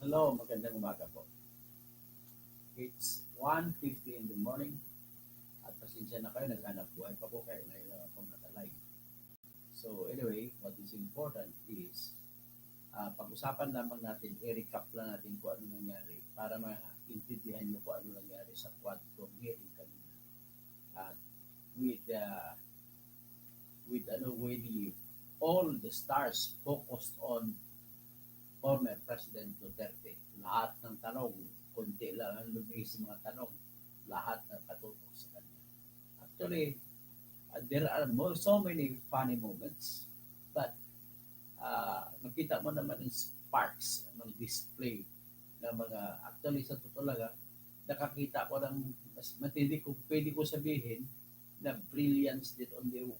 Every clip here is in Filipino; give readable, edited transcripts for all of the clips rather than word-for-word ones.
Hello, magandang umaga po. It's 1:50 in the morning at pasensya na kayo, naghanap buhay pa po kaya ngayon lang akong nakalive. So anyway, what is important is pag-usapan lamang natin, i-recap lang natin kung ano nangyari para maintindihan nyo kung ano nangyari sa Quadcom hearing kanina. At with with the all the stars focused on former President Duterte. Lahat ng tanong, konti lang ang lumihis sa mga tanong, lahat ng katutok sa kanya. Actually, there are so many funny moments, but makita mo naman yung sparks, mga display ng mga, actually sa totoo lang, nakakita ko ng mas matindi kung pwede ko sabihin na brilliance din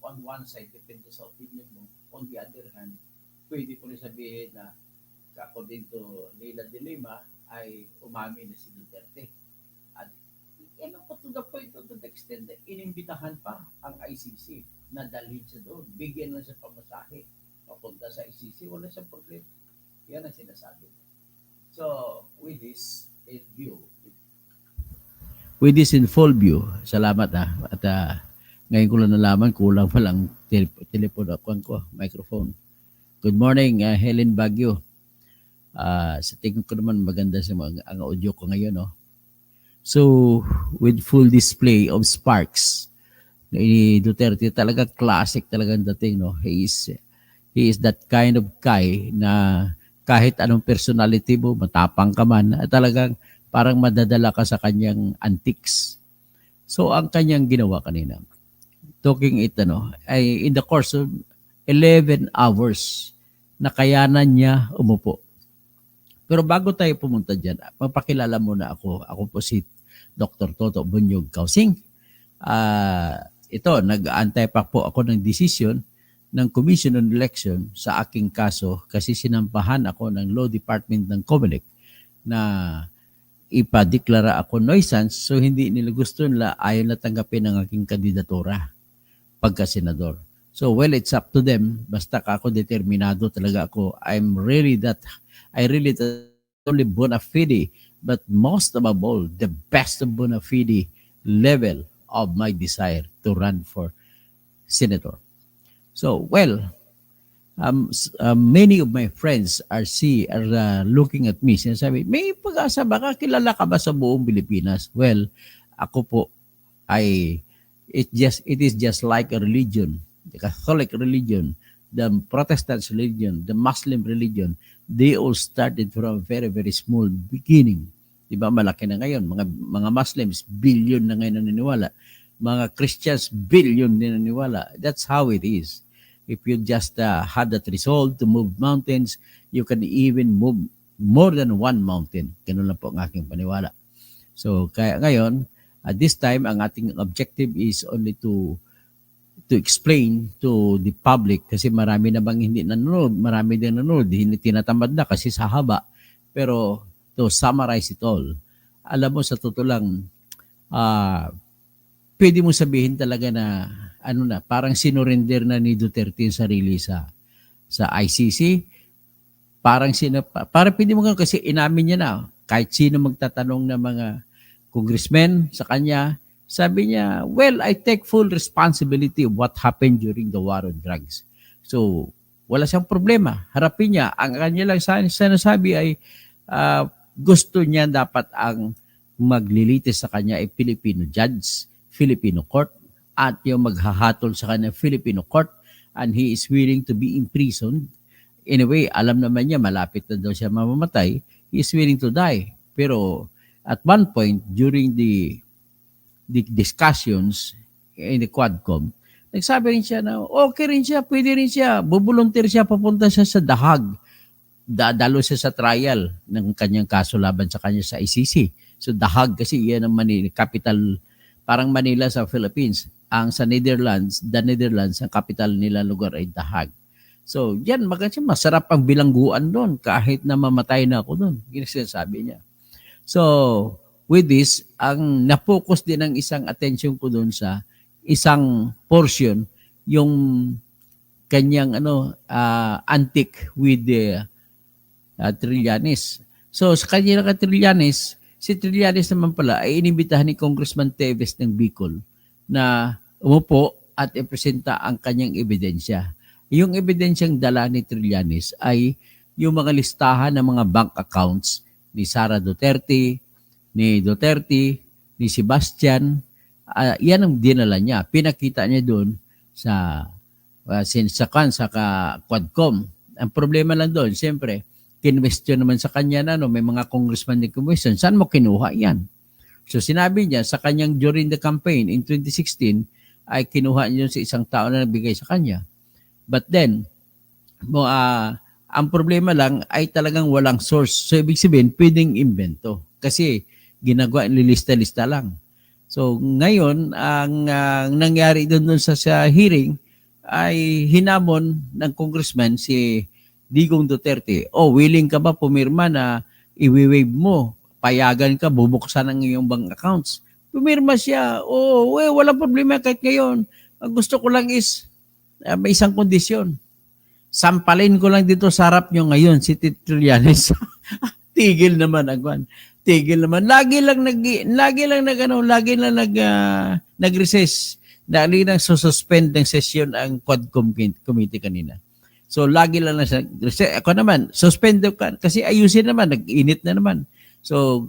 on one side, depende sa opinion mo. On the other hand, pwede ko rin sabihin na according to Leila de Lima, ay umami na si Duterte. At ano po to the point to the extent na inimbitahan pa ang ICC na dalhin siya doon. Bigyan lang siya pamasahe. Papunta sa ICC, wala siyang problema. Yan ang sinasabi. So, with this in view, with this in full view, salamat At ngayon ko lang nalaman, kulang pa lang telephone ko, microphone. Good morning, Helen Baguio. Sa tingin ko naman maganda sa ang audio ko ngayon, no? So, with full display of sparks, ni Duterte talaga classic talaga ang dating, no? He is that kind of guy na kahit anong personality mo, matapang ka man, talagang parang madadala ka sa kanyang antics. So, ang kanyang ginawa kanina, talking it, ay in the course of 11 hours, nakayanan niya umupo. Pero bago tayo pumunta dyan, magpakilala muna ako. Ako po si Dr. Toto Bunyog Kausing. Ito, nag-aantay pa po ako ng desisyon ng Commission on Election sa aking kaso kasi sinampahan ako ng Law Department ng COMELEC na ipadeklara ako nuisance, so hindi nila gusto nila, ayaw na tanggapin ang aking kandidatura pagka-senador. So, well, it's up to them. Basta ako determinado talaga ako. I really only bona fide, but most above all, the best of bona fide level of my desire to run for senator. So, well, many of my friends are looking at me. Sinasabi, may pag-asa ba ka? Kilala ka ba sa buong Pilipinas? Well, ako po it is just like a religion, the Catholic religion, the Protestant religion, the Muslim religion. They all started from a very, very small beginning. Diba? Malaki na ngayon. Mga Muslims, billion na ngayon naniniwala. Mga Christians, billion din naniniwala. That's how it is. If you just had that resolve to move mountains, you can even move more than one mountain. Ganun lang po ang aking paniwala. So, kaya ngayon, at this time, ang ating objective is only to explain to the public kasi marami na bang hindi nanonood, marami din nanonood, hindi tinatamad na kasi sa haba. Pero to summarize it all, alam mo sa totoo lang, pwede mo sabihin talaga na parang sinurrender na ni Duterte yung sarili sa ICC. Parang pwede mo kasi inamin niya na kahit sino magtatanong ng mga congressmen sa kanya, sabi niya, well, I take full responsibility of what happened during the war on drugs. So, wala siyang problema. Harapin niya. Ang kanya lang sinasabi ay gusto niya dapat ang maglilitis sa kanya ay Filipino judge, Filipino court, at yung maghahatol sa kanya Filipino court, and he is willing to be imprisoned. Anyway, alam naman niya, malapit na daw siya mamamatay. He is willing to die. Pero at one point, during the discussions in the Quadcom, nagsabi rin siya na okay rin siya, pwede rin siya, bubuluntir siya, papunta siya sa Dahag. Dadalo siya sa trial ng kanyang kaso laban sa kanya sa ICC. So Dahag kasi yan ang capital, parang Manila sa Philippines. Ang sa Netherlands, ang capital nila lugar ay Dahag. So yan, masarap ang bilangguan doon kahit na mamatay na ako doon. Yan sinasabi niya. So, with this, ang na-focus din ng isang attention ko doon sa isang portion, yung kanyang antique with the Trillanes. So sa kanya kay Trillanes, si Trillanes naman pala ay inimbitahan ni Congressman Teves ng Bicol na umupo at ipresenta ang kanyang ebidensya. Yung ebidensyang dala ni Trillanes ay yung mga listahan ng mga bank accounts ni Sara Duterte, ni Duterte, ni Sebastian. Yan ang dinala niya. Pinakita niya doon sa Quadcom. Ang problema lang doon, siyempre, kinwestiyon naman sa kanya na may mga congressman din kumwestiyon. Saan mo kinuha yan? So sinabi niya sa kanyang during the campaign in 2016 ay kinuha niya sa isang tao na nagbigay sa kanya. But then, ang problema lang ay talagang walang source. So ibig sabihin, pwedeng invento. Kasi ginagawa, nilista-lista lang. So ngayon, ang nangyari doon sa hearing ay hinamon ng congressman si Digong Duterte. Willing ka ba pumirma na i-waive mo? Payagan ka, bubuksan ang iyong bank accounts. Pumirma siya. Walang problema kahit ngayon. Ang gusto ko lang is may isang kondisyon. Sampalin ko lang dito sa harap nyo ngayon si Trillanes. Tigil naman agwan. Tigil naman. Lagi lang nag-recess. Lagi nang suspend ng session ang Quadcom committee kanina. So lagi lang na siya. Ako naman, suspend ka kasi ayusin naman, nag-init na naman. So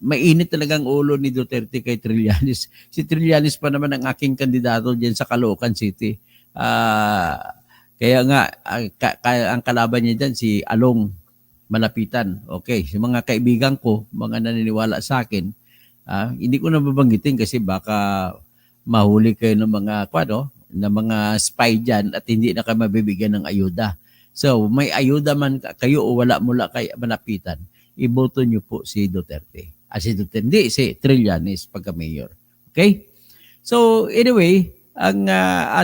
mainit talagang ulo ni Duterte kay Trillanes. Si Trillanes pa naman ang aking kandidato diyan sa Caloocan City. Kaya nga ang kalaban niya diyan si Along Malapitan. Okay, si mga kaibigan ko, mga naniniwala sa akin, hindi ko na babanggitin kasi baka mahuli kayo ng mga ng mga spy dyan at hindi na kayo mabibigyan ng ayuda. So, may ayuda man kayo o wala mula kay Malapitan, iboto nyo po si Duterte. Si Duterte, hindi, si Trillanes pagka-mayor. Okay? So, anyway, ang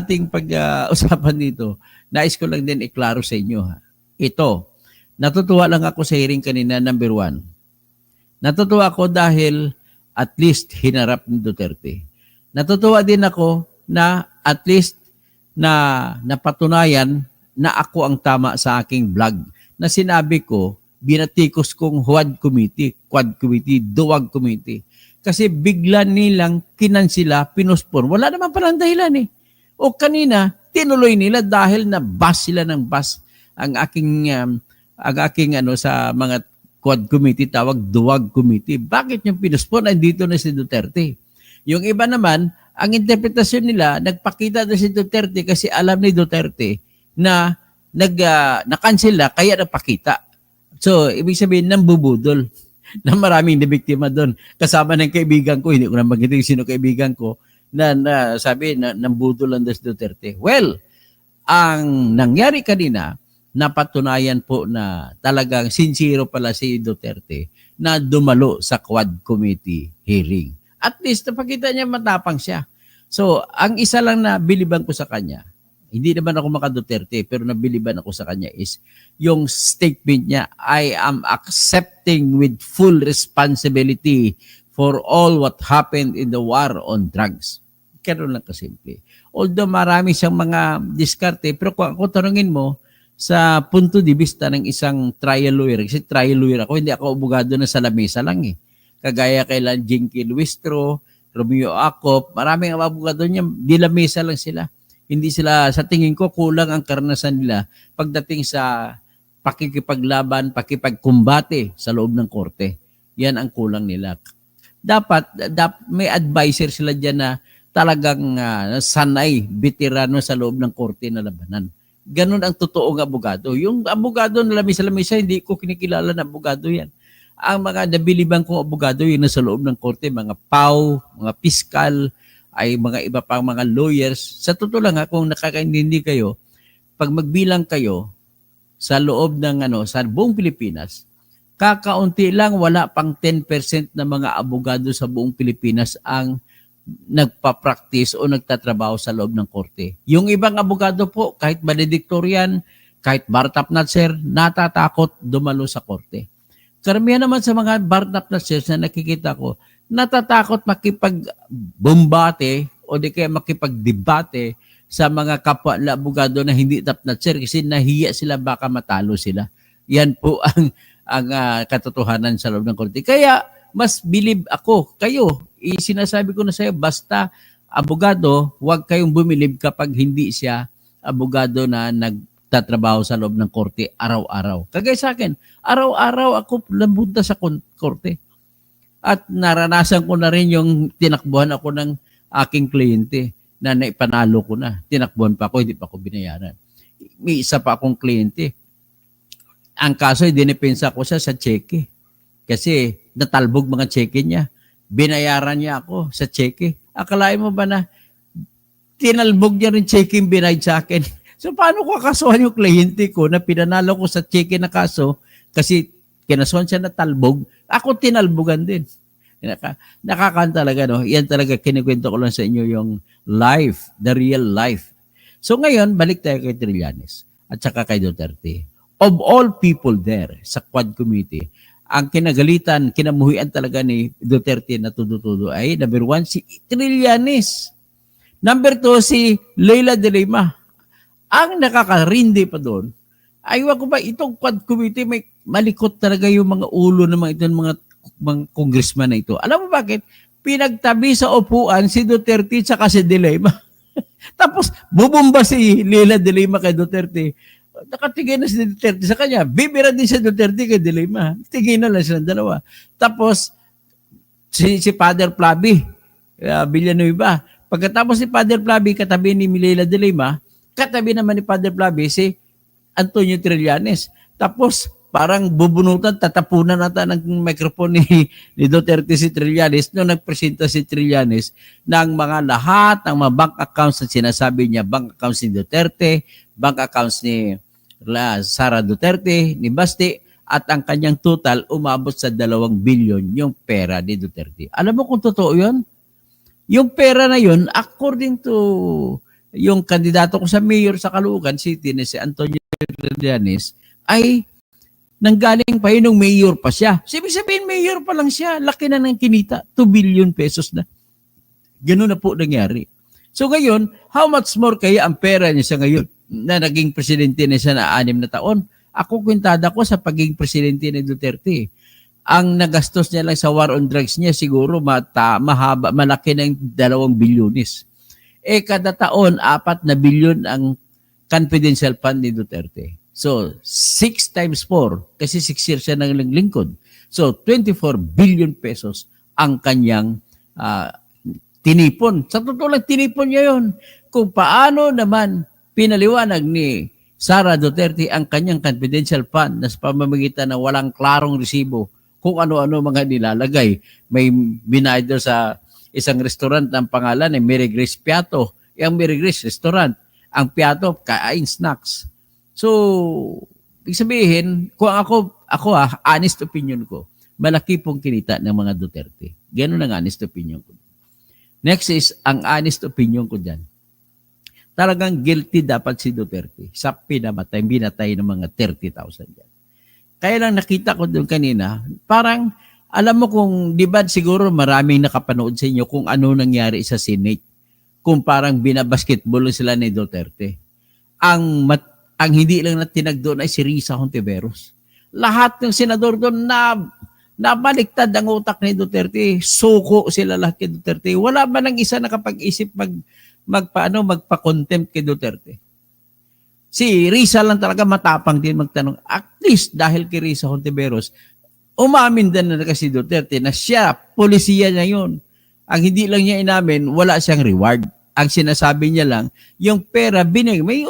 ating pag-usapan dito, nais ko lang din iklaro sa inyo. Ito, natutuwa lang ako sa hearing kanina, number 1. Natutuwa ako dahil at least hinarap ni Duterte. Natutuwa din ako na at least na napatunayan na ako ang tama sa aking vlog na sinabi ko, binatikos kong Quad Committee, Duwag Committee. Kasi bigla nilang kinansila, pinuspon. Wala naman palang dahilan eh. O kanina, tinuloy nila dahil na bus sila ng bus ang aking sa mga Quad Committee, tawag Duwag Committee. Bakit yung pinuspon? Andito na si Duterte. Yung iba naman, ang interpretasyon nila, nagpakita na si Duterte kasi alam ni Duterte na na-cancel na, kaya nagpakita. So, ibig sabihin, nambubudol na maraming nabiktima doon. Kasama ng kaibigan ko, hindi ko na magitin sino kaibigan ko, na sabi, nambudol lang si Duterte. Well, ang nangyari kanina, napatunayan po na talagang sincero pala si Duterte na dumalo sa Quad Committee hearing. At least, napakita niya matapang siya. So, ang isa lang na biliban ko sa kanya, hindi naman ako maka-Duterte, pero nabiliban ako sa kanya is, yung statement niya, I am accepting with full responsibility for all what happened in the war on drugs. Kaya lang kasimple. Although marami siyang mga diskarte, pero kung ako tanungin mo, sa punto de vista ng isang trial lawyer, kasi trial lawyer ako, hindi ako abogado na sa lamesa lang eh. Kagaya kay Jinky Luistro, Romeo Acop, maraming abogado niya, di lamesa lang sila. Hindi sila, sa tingin ko, kulang ang karanasan nila pagdating sa pakikipaglaban, pakipagkumbate sa loob ng korte. Yan ang kulang nila. Dapat may advisor sila dyan na talagang sanay, veterano sa loob ng korte na labanan. Ganun ang totoong abogado. Yung abogado na lamesa-lamesa, hindi ko kinikilala na abogado yan. Ang mga nabilibang kong abogado yung nasa loob ng korte, mga PAW, mga piskal, ay mga iba pang mga lawyers. Sa totoo lang kung nakakaintindi kayo, pag magbilang kayo sa loob ng sa buong Pilipinas, kakaunti lang, wala pang 10% na mga abogado sa buong Pilipinas ang nagpa-practice o nagtatrabaho sa loob ng korte. Yung ibang abogado po, kahit valedictorian, kahit bar top notcher, natatakot dumalo sa korte. Karamihan naman sa mga bar top notchers na nakikita ko, natatakot makipagbumbate o di kaya makipagdebate sa mga kapwa na abogado na hindi top notcher kasi nahiya sila baka matalo sila. Yan po ang ang katotohanan sa loob ng korte. Kaya mas believe ako, kayo, sinasabi ko na sa iyo, basta abogado, huwag kayong bumilib kapag hindi siya abogado na nagtatrabaho sa loob ng korte araw-araw. Kagaya sa akin, araw-araw ako napunta sa korte. At naranasan ko na rin yung tinakbuhan ako ng aking kliyente na naipanalo ko na. Tinakbuhan pa ako, hindi pa ako binayaran. May isa pa akong kliyente. Ang kaso, dinipensa ko siya sa cheque. Kasi natalbog mga cheque niya. Binayaran niya ako sa cheque. Akalain mo ba na tinalbog niya rin cheque yung binayad sa akin? So paano ko kakasuhan yung kliyente ko na pinanalo ko sa cheque na kaso kasi kinasuhan siya na talbog, ako tinalbogan din. Nakakaan talaga, no? Yan talaga, kinikwento ko lang sa inyo yung life, the real life. So ngayon, balik tayo kay Trillanes at saka kay Duterte. Of all people there sa Quad Committee, ang kinagalitan, kinamuhian talaga ni Duterte na tudo-tudo ay number 1, si Trillanes. Number 2, si Leila de Lima. Ang nakakarindi pa doon, aywa ko ba, itong Quad Committee, may malikot talaga yung mga ulo ng mga congressman na ito. Alam mo bakit? Pinagtabi sa upuan si Duterte at si De Lima. Tapos, bubumba si Leila de Lima kay Duterte. Nakatingin na si Duterte sa kanya. Bibira din si Duterte kay De Lima. Tingin na lang silang dalawa. Tapos, si Father Flavi, Villanueva. Pagkatapos si Father Flavi, katabi ni Leila de Lima, katabi naman ni Father Flavi si Antonio Trillanes. Tapos, parang bubunutan, tatapunan nata ng microphone ni Duterte si Trillanes nung nagpresenta si Trillanes ng mga lahat ng mga bank accounts na sinasabi niya, bank accounts ni Duterte, bank accounts ni Sara Duterte, ni Basti, at ang kanyang total umabot sa 2 billion yung pera ni Duterte. Alam mo kung totoo yun? Yung pera na yun, according to yung kandidato ko sa mayor sa Caloocan City, si Antonio Trillanes, ay nanggaling pa yun nung mayor pa siya. Ibig sabihin, mayor pa lang siya. Laki na ng kinita. 2 billion pesos na. Ganun na po nangyari. So ngayon, how much more kaya ang pera niya sa ngayon na naging presidente na siya na 6 na taon? Ako kwintada ko sa pagiging presidente ni Duterte. Ang nagastos niya lang sa war on drugs niya siguro mahaba, malaki ng 2 bilyones. Kada taon, 4 na bilyon ang confidential fund ni Duterte. So, 6 times 4, kasi 6 years siya nang lingkod. So, 24 billion pesos ang kanyang tinipon. Sa totoo lang, tinipon niya yun. Kung paano naman pinaliwanag ni Sara Duterte ang kanyang confidential fund na sa pamamagitan ng walang klarong resibo kung ano-ano mga nilalagay. May binayad sa isang restaurant ng pangalan ay Mary Grace Piato. Yung Mary Grace restaurant, ang Piato, kain snacks. So, ibig sabihin, kung ako honest opinion ko, malaki pong kinita ng mga Duterte. Ganun ang honest opinion ko. Next is, ang honest opinion ko dyan. Talagang guilty dapat si Duterte sa binatay ng mga 30,000 dyan. Kaya lang nakita ko doon kanina, parang, alam mo kung, di ba siguro maraming nakapanood sa inyo kung ano nangyari sa Senate. Kung parang binabasketball sila ni Duterte. Ang hindi lang na tinag doon ay si Risa Hontiveros. Lahat ng senador doon nabaliktad ang utak ni Duterte. Suko sila lahat kay Duterte. Wala ba nang isa nakapag-isip magpa-contempt kay Duterte? Si Risa lang talaga matapang din magtanong. At least dahil kay Risa Hontiveros, umamin din na kasi Duterte na siya, polisiya niya yun. Ang hindi lang niya inamin, wala siyang reward. Ang sinasabi niya lang, yung pera binigay. May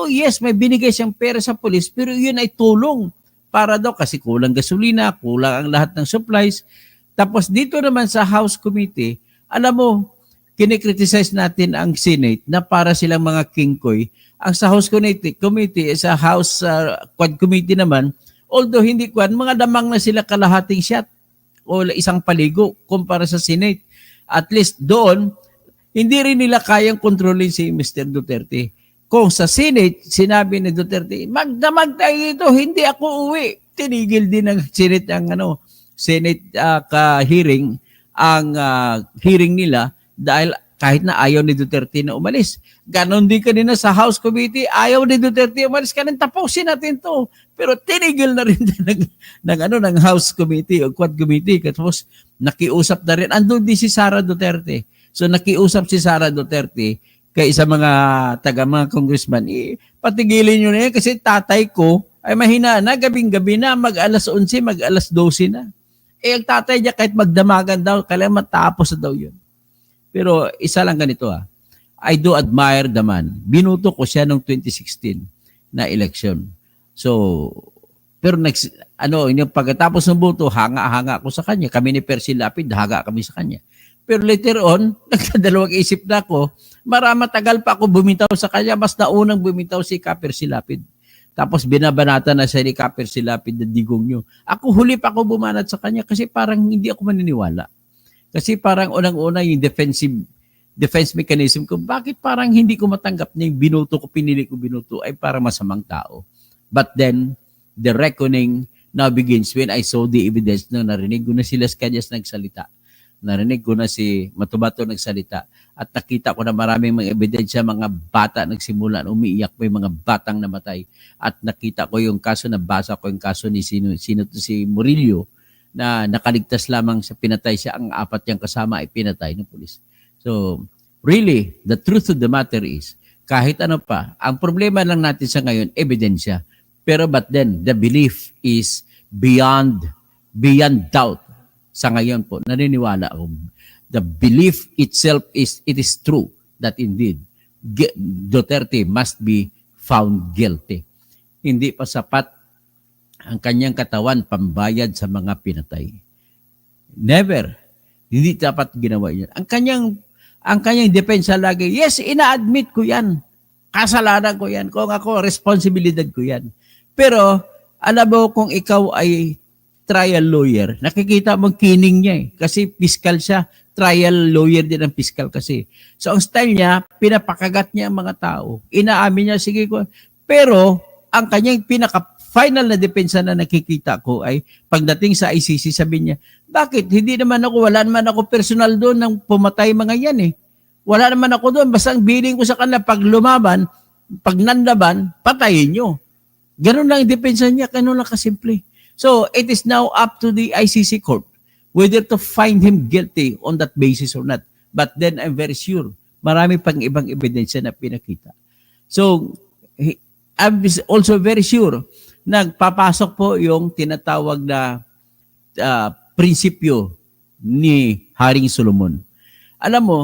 binigay siyang pera sa polis, pero yun ay tulong para daw kasi kulang gasolina, kulang ang lahat ng supplies. Tapos dito naman sa House Committee, alam mo, kinikriticize natin ang Senate na para silang mga kingkoy. Ang sa House Committee, sa House Quad Committee naman, although hindi mga damang na sila kalahating shot o isang paligo kumpara sa Senate. At least doon, hindi rin nila kayang kontrolin si Mr. Duterte. Kung sa Senate, sinabi ni Duterte, magdamag tayo dito, hindi ako uwi. Tinigil din ng Senate ang hearing nila dahil kahit na ayaw ni Duterte na umalis. Ganon din kanina sa House Committee, ayaw ni Duterte umalis. Kanin tapusin natin to. Pero tinigil na rin ng House Committee o Quad Committee. Tapos nakiusap na rin. Andun din si Sara Duterte. So nakiusap si Sara Duterte kay sa mga mga congressman, patigilin nyo na yan kasi tatay ko ay mahina na, gabing-gabi na, mag-alas 11, mag-alas 12 na. Ang tatay niya kahit magdamagan daw, kailangan matapos na daw yun. Pero isa lang ganito I do admire the man. Binuto ko siya noong 2016 na election. So, pero pagkatapos ng boto, hanga-hanga ako sa kanya. Kami ni Percy Lapid, haga kami sa kanya. Pero later on, nagkadalawang isip na ako, matagal pa ako bumitaw sa kanya, mas naunang bumitaw si Percy Lapid. Tapos binabanata na siya ni Percy Lapid na digong nyo. Ako huli pa ako bumanat sa kanya kasi parang hindi ako maniniwala. Kasi parang unang-una yung defense mechanism ko, bakit parang hindi ko matanggap na yung pinili ko binuto ay para masamang tao. But then, the reckoning now begins when I saw the evidence na narinig ko na si Las Cañas nagsalita. Narinig ko na si Matubato nagsalita at nakita ko na maraming mga ebidensya, mga bata nagsimula na umiiyak, may mga batang namatay. At nakita ko yung kaso, nabasa ko yung kaso ni si Murillo na nakaligtas lamang sa pinatay siya, ang apat niyang kasama ay pinatay ng pulis. So, really, the truth of the matter is, kahit ano pa, ang problema lang natin sa ngayon, ebidensya. Pero but then, the belief is beyond doubt. Sa ngayon po, naniniwala ako. The belief itself it is true that indeed Duterte must be found guilty. Hindi pa sapat ang kanyang katawan pambayad sa mga pinatay. Never. Hindi dapat ginawa yun. Ang kanyang depensa lagi, yes, ina-admit ko yan. Kasalanan ko yan. Kung ako, responsibilidad ko yan. Pero, alam mo kung ikaw ay trial lawyer, nakikita mong kining niya kasi fiscal siya, trial lawyer din ang fiscal kasi. So ang style niya, pinapakagat niya ang mga tao. Inaamin niya, sige ko. Pero ang kanyang pinaka-final na depensa na nakikita ko ay pagdating sa ICC, sabi niya, bakit? Wala naman ako personal doon nang pumatay mga yan Wala naman ako doon. Basta ang billing ko sa kanila, pag lumaban, pag nanlaban, patayin nyo. Ganun lang ang depensa niya, ganun lang kasimple. So, it is now up to the ICC court whether to find him guilty on that basis or not. But then, I'm very sure, marami pang ibang ebidensya na pinakita. So, I'm also very sure, nagpapasok po yung tinatawag na prinsipyo ni Haring Solomon. Alam mo,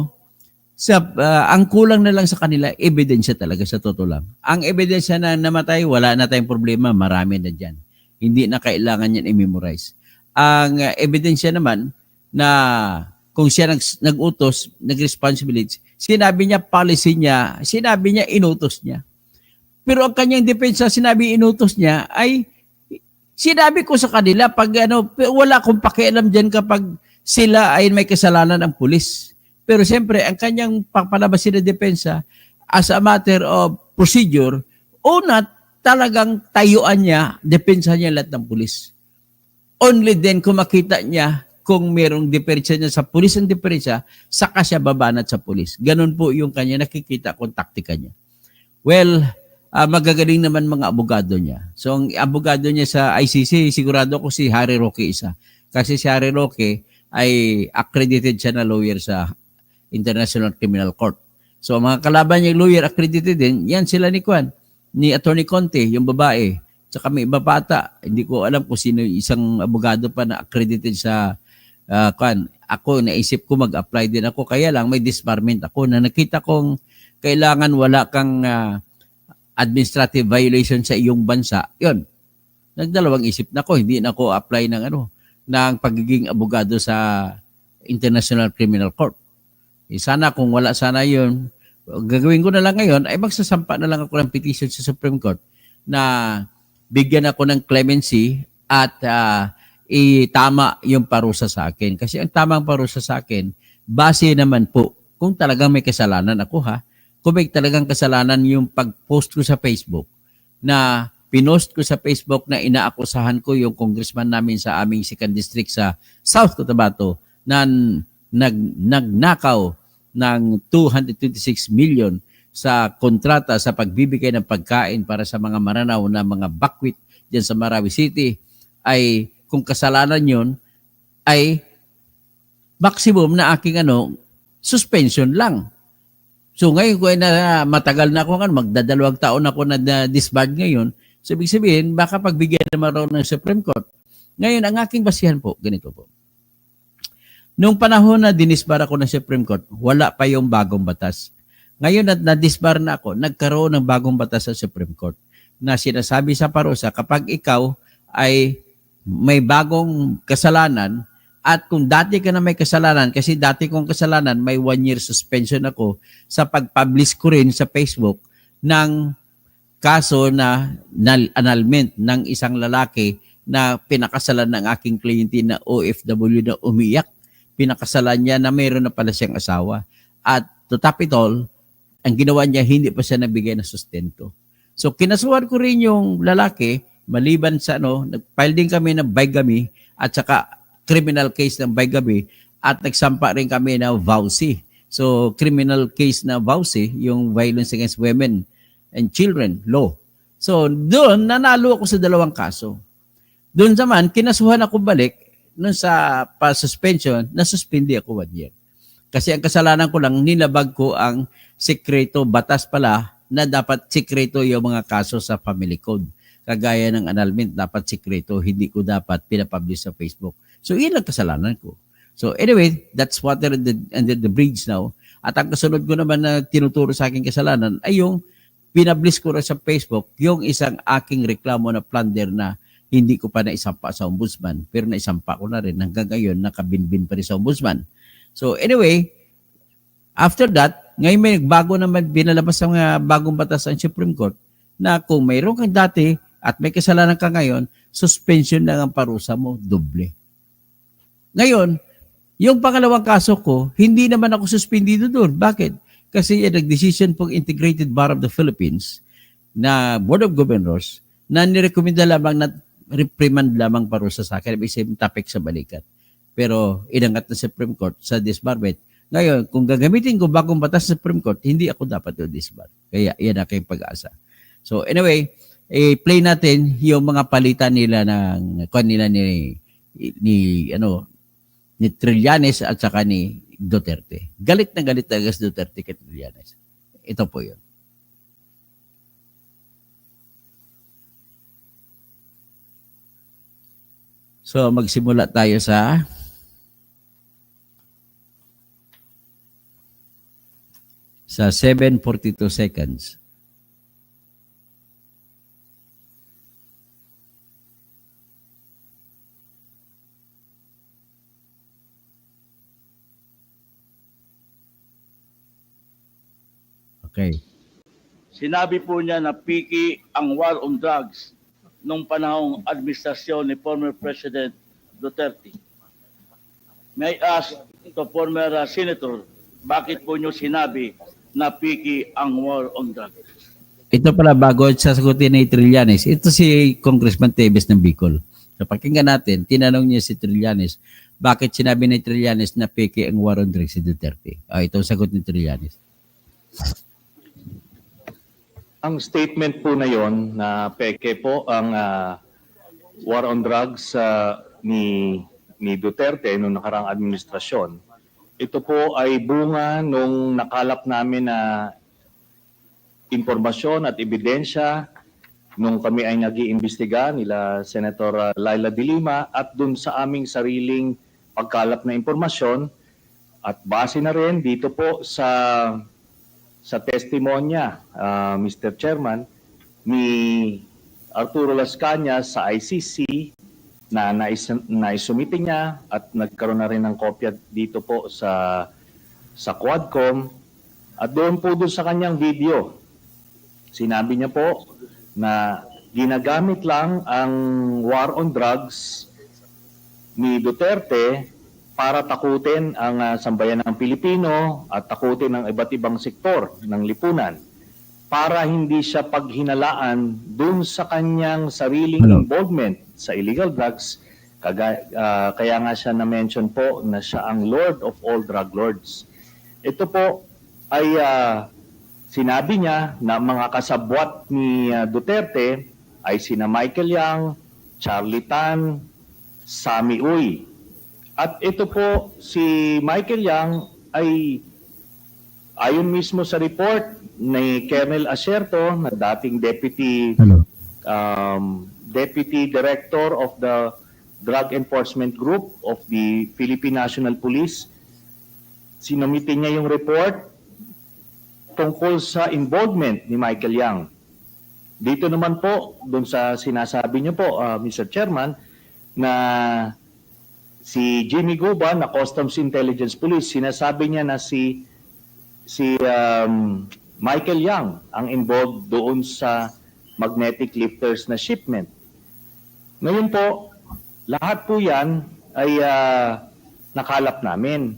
ang kulang na lang sa kanila, ebidensya talaga sa totoo lang. Ang ebidensya na namatay, wala na tayong problema, marami na dyan. Hindi na kailangan yan i-memorize. Ang ebidensya naman na kung siya nag-utos, nag-responsibility, sinabi niya policy niya, sinabi niya inutos niya. Pero ang kanyang depensa, sinabi inutos niya, ay sinabi ko sa kanila, pag wala akong pakialam dyan kapag sila ay may kasalanan ng pulis. Pero siyempre, ang kanyang papalabasin na depensa, as a matter of procedure, talagang tayuan niya, depensa niya lahat ng pulis. Only then, kung makita niya kung merong diferensya niya sa pulis ang diferensya, saka siya babanat sa pulis. Ganun po yung kanya nakikita kung taktika niya. Well, magagaling naman mga abogado niya. So, ang abogado niya sa ICC, sigurado ko si Harry Roque isa. Kasi si Harry Roque ay accredited siya na lawyer sa International Criminal Court. So, mga kalaban niya lawyer accredited din, yan sila ni Attorney Conte, yung babae, tsaka may iba bata. Hindi ko alam kung sino isang abogado pa na accredited sa Ako, naisip ko mag-apply din ako. Kaya lang, may disbarment ako na nakita kong kailangan wala kang administrative violation sa iyong bansa. Yun, nagdalawang isip na ko. Hindi na ako apply ng pagiging abogado sa International Criminal Court. Sana kung wala sana yun, gagawin ko na lang ngayon ay magsasampa na lang ako ng petition sa Supreme Court na bigyan ako ng clemency at itama yung parusa sa akin. Kasi ang tamang parusa sa akin, base naman po kung talagang may kasalanan ako kung may talagang kasalanan yung pag-post ko sa Facebook na pinost ko sa Facebook na inaakusahan ko yung congressman namin sa aming 2nd district sa South Cotabato na nagnakaw ng 226 million sa kontrata sa pagbibigay ng pagkain para sa mga maranaw na mga bakwit diyan sa Marawi City, ay kung kasalanan yon ay maximum na aking suspension lang. So ngayon ko na matagal na ako, magdadalawang taon ako na disbarred ngayon. So ibig sabihin, baka pagbigyan naman raw ng Supreme Court. Ngayon, ang aking basihan po, ganito po. Noong panahon na dinisbar ako ng Supreme Court, wala pa yung bagong batas. Ngayon na nadisbar na ako, nagkaroon ng bagong batas sa Supreme Court na sinasabi sa parusa, kapag ikaw ay may bagong kasalanan, at kung dati ka na may kasalanan, kasi dati kong kasalanan, may 1-year suspension ako sa pag-publish ko rin sa Facebook ng kaso na annulment ng isang lalaki na pinakasalan ng aking kliyente na OFW na umiyak. Pinakasalan niya na mayroon na pala siyang asawa. At to top it all, ang ginawa niya, hindi pa siya nabigay ng sustento. So kinasuhan ko rin yung lalaki, maliban sa nag-file din kami ng bigamy at saka criminal case ng bigamy at nagsampa rin kami ng VAUSI. So criminal case na VAUSI, yung Violence Against Women and Children Law. So doon, nanalo ako sa 2 kaso. Doon naman, kinasuhan ako balik nung sa pa-suspension, nasuspindi ako 1 year. Kasi ang kasalanan ko lang, nilabag ko ang sekreto, batas pala, na dapat sekreto yung mga kaso sa family code. Kagaya ng annulment, dapat sekreto, hindi ko dapat pinapublish sa Facebook. So, yun ang kasalanan ko. So, anyway, that's water under the bridge now. At ang kasunod ko naman na tinuturo sa aking kasalanan ay yung pinablish ko na sa Facebook, yung isang aking reklamo na plunder na hindi ko pa naisampa sa ombudsman, pero naisampa ko na rin. Hanggang ngayon, nakabinbin pa rin sa ombudsman. So anyway, after that, ngayon may bago naman binalabas ang bagong batas ng Supreme Court na kung mayroon kang dati at may kasalanan ka ngayon, suspension lang ang parusa mo, doble. Ngayon, yung pangalawang kaso ko, hindi naman ako suspendido doon. Bakit? Kasi nag-decision pong Integrated Bar of the Philippines na Board of Governors na nirekomenda lamang na reprimand lamang parusa sa akin. Ibig sabihin, topic sa balikat. Pero inangat na Supreme Court sa disbarment. Ngayon, kung gagamitin ko bagong batas sa Supreme Court, hindi ako dapat disbar. Kaya yan aking pag-asa. So anyway, play natin yung mga palitan nila ng kanila ni Trillanes at saka ni Duterte. Galit na galit talaga si Duterte kay Trillanes. Ito po yun. So, magsimula tayo sa sa 7:42 seconds. Okay. Sinabi po niya na piki ang war on drugs nung panahong administrasyon ni former President Duterte. May I ask to former Senator, bakit po niyo sinabi na piki ang war on drugs? Ito pala bago sasagutin ni Trillanes. Ito si Congressman Tevez ng Bicol. So pakinggan natin, tinanong niya si Trillanes, bakit sinabi ni Trillanes na piki ang war on drugs si Duterte? Ito ang sagot ni Trillanes. Ang statement po na yon na peke po ang war on drugs ni Duterte noong nakarang administrasyon. Ito po ay bunga nung nakalap namin na impormasyon at ebidensya nung kami ay nag-iimbestiga nila Senator Laila de Lima at dun sa aming sariling pagkalap na impormasyon at base na rin dito po sa testimonya, Mr. Chairman, ni Arturo Las Cañas sa ICC na naisumite niya at nagkaroon na rin ng kopya dito po sa Quadcom. At doon sa kanyang video, sinabi niya po na ginagamit lang ang war on drugs ni Duterte para takutin ang sambayan ng Pilipino at takutin ang iba't ibang sektor ng lipunan para hindi siya paghinalaan dun sa kanyang sariling involvement sa illegal drugs. Kaya nga siya na-mention po na siya ang Lord of all drug lords. Ito po ay sinabi niya na mga kasabwat ni Duterte ay sina Michael Yang, Charlie Tan, Sammy Uy. At ito po si Michael Yang ay ayon mismo sa report ni Colonel Acerto na dating Deputy Director of the Drug Enforcement Group of the Philippine National Police. Sinumitin niya yung report tungkol sa involvement ni Michael Yang. Dito naman po, doon sa sinasabi niyo po, Mr. Chairman, na si Jimmy Guban na Customs Intelligence Police, sinasabi niya na si Michael Yang ang involved doon sa magnetic lifters na shipment. Ngayon po, lahat po yan ay nakalap namin.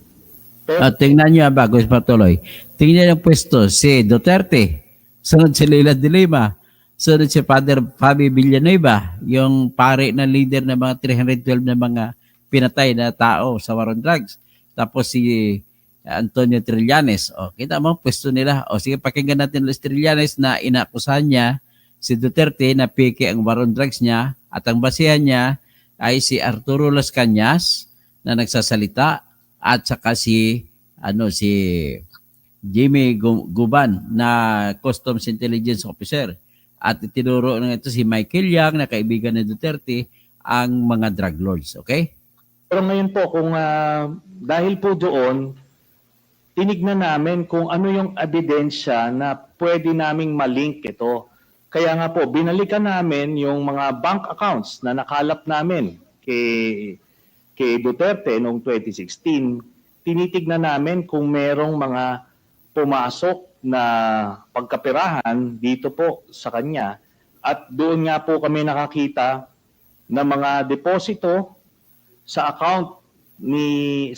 Tingnan niyo bago patuloy. Tingnan yung pwesto si Duterte, sunod si Leila de Lima, sunod si Father Fabi Villanueva, yung pare na leader ng mga 312 na mga pinatay na tao sa war on drugs. Tapos si Antonio Trillanes. O, kita mo pwesto nila. O sige, pakinggan natin los Trillanes na inakusahan niya si Duterte na peke ang war on drugs niya at ang basihan niya ay si Arturo Las Cañas na nagsasalita at saka si Jimmy Guban na Customs Intelligence Officer. At itinuro na ito si Michael Yang na kaibigan ni Duterte ang mga drug lords. Okay? Pero ngayon po, kung dahil po doon, tinignan namin kung ano yung ebidensya na pwede naming malink ito. Kaya nga po, binalikan namin yung mga bank accounts na nakalap namin kay Duterte noong 2016. Tinitignan namin kung merong mga pumasok na pagkapirahan dito po sa kanya. At doon nga po kami nakakita ng mga deposito sa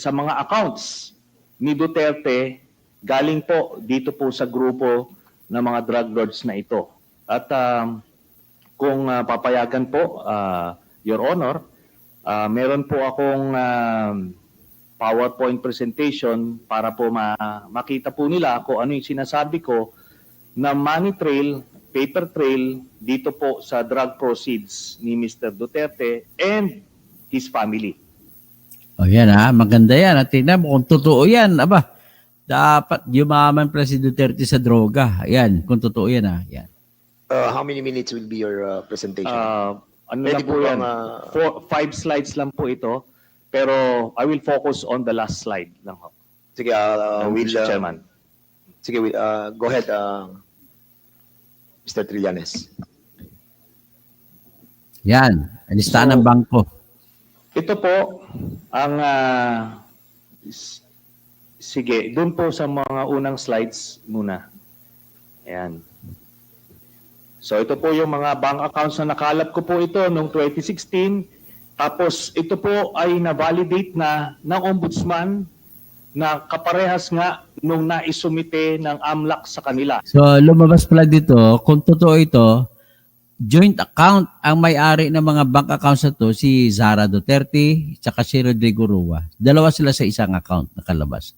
mga accounts ni Duterte galing po dito po sa grupo ng mga drug lords na ito. At kung papayagan po, Your Honor, meron po akong PowerPoint presentation para po makita po nila kung ano yung sinasabi ko na money trail, paper trail dito po sa drug proceeds ni Mr. Duterte and his family. O yan maganda yan. At tingnan mo kung totoo yan. Aba, dapat yumaman pala si Duterte sa droga. Ayan, kung totoo yan Yan. How many minutes will be your presentation? Ano lang po yan? 5 slides lang po ito. Pero I will focus on the last slide lang ho. Sige, Mr. Chairman. Sige, go ahead, Mr. Trillanes. Yan, listahan ng bangko. Ito po ang sige, doon po sa mga unang slides muna. Ayan. So ito po yung mga bank accounts na nakalap ko po ito noong 2016. Tapos ito po ay na-validate na ng ombudsman na kaparehas nga nung naisumite ng AMLAC sa kanila. So lumabas pala dito, kung totoo ito, joint account ang may-ari ng mga bank accounts na to, si Zara Duterte at si Rodrigo Rua. Dalawa sila sa isang account nakalabas.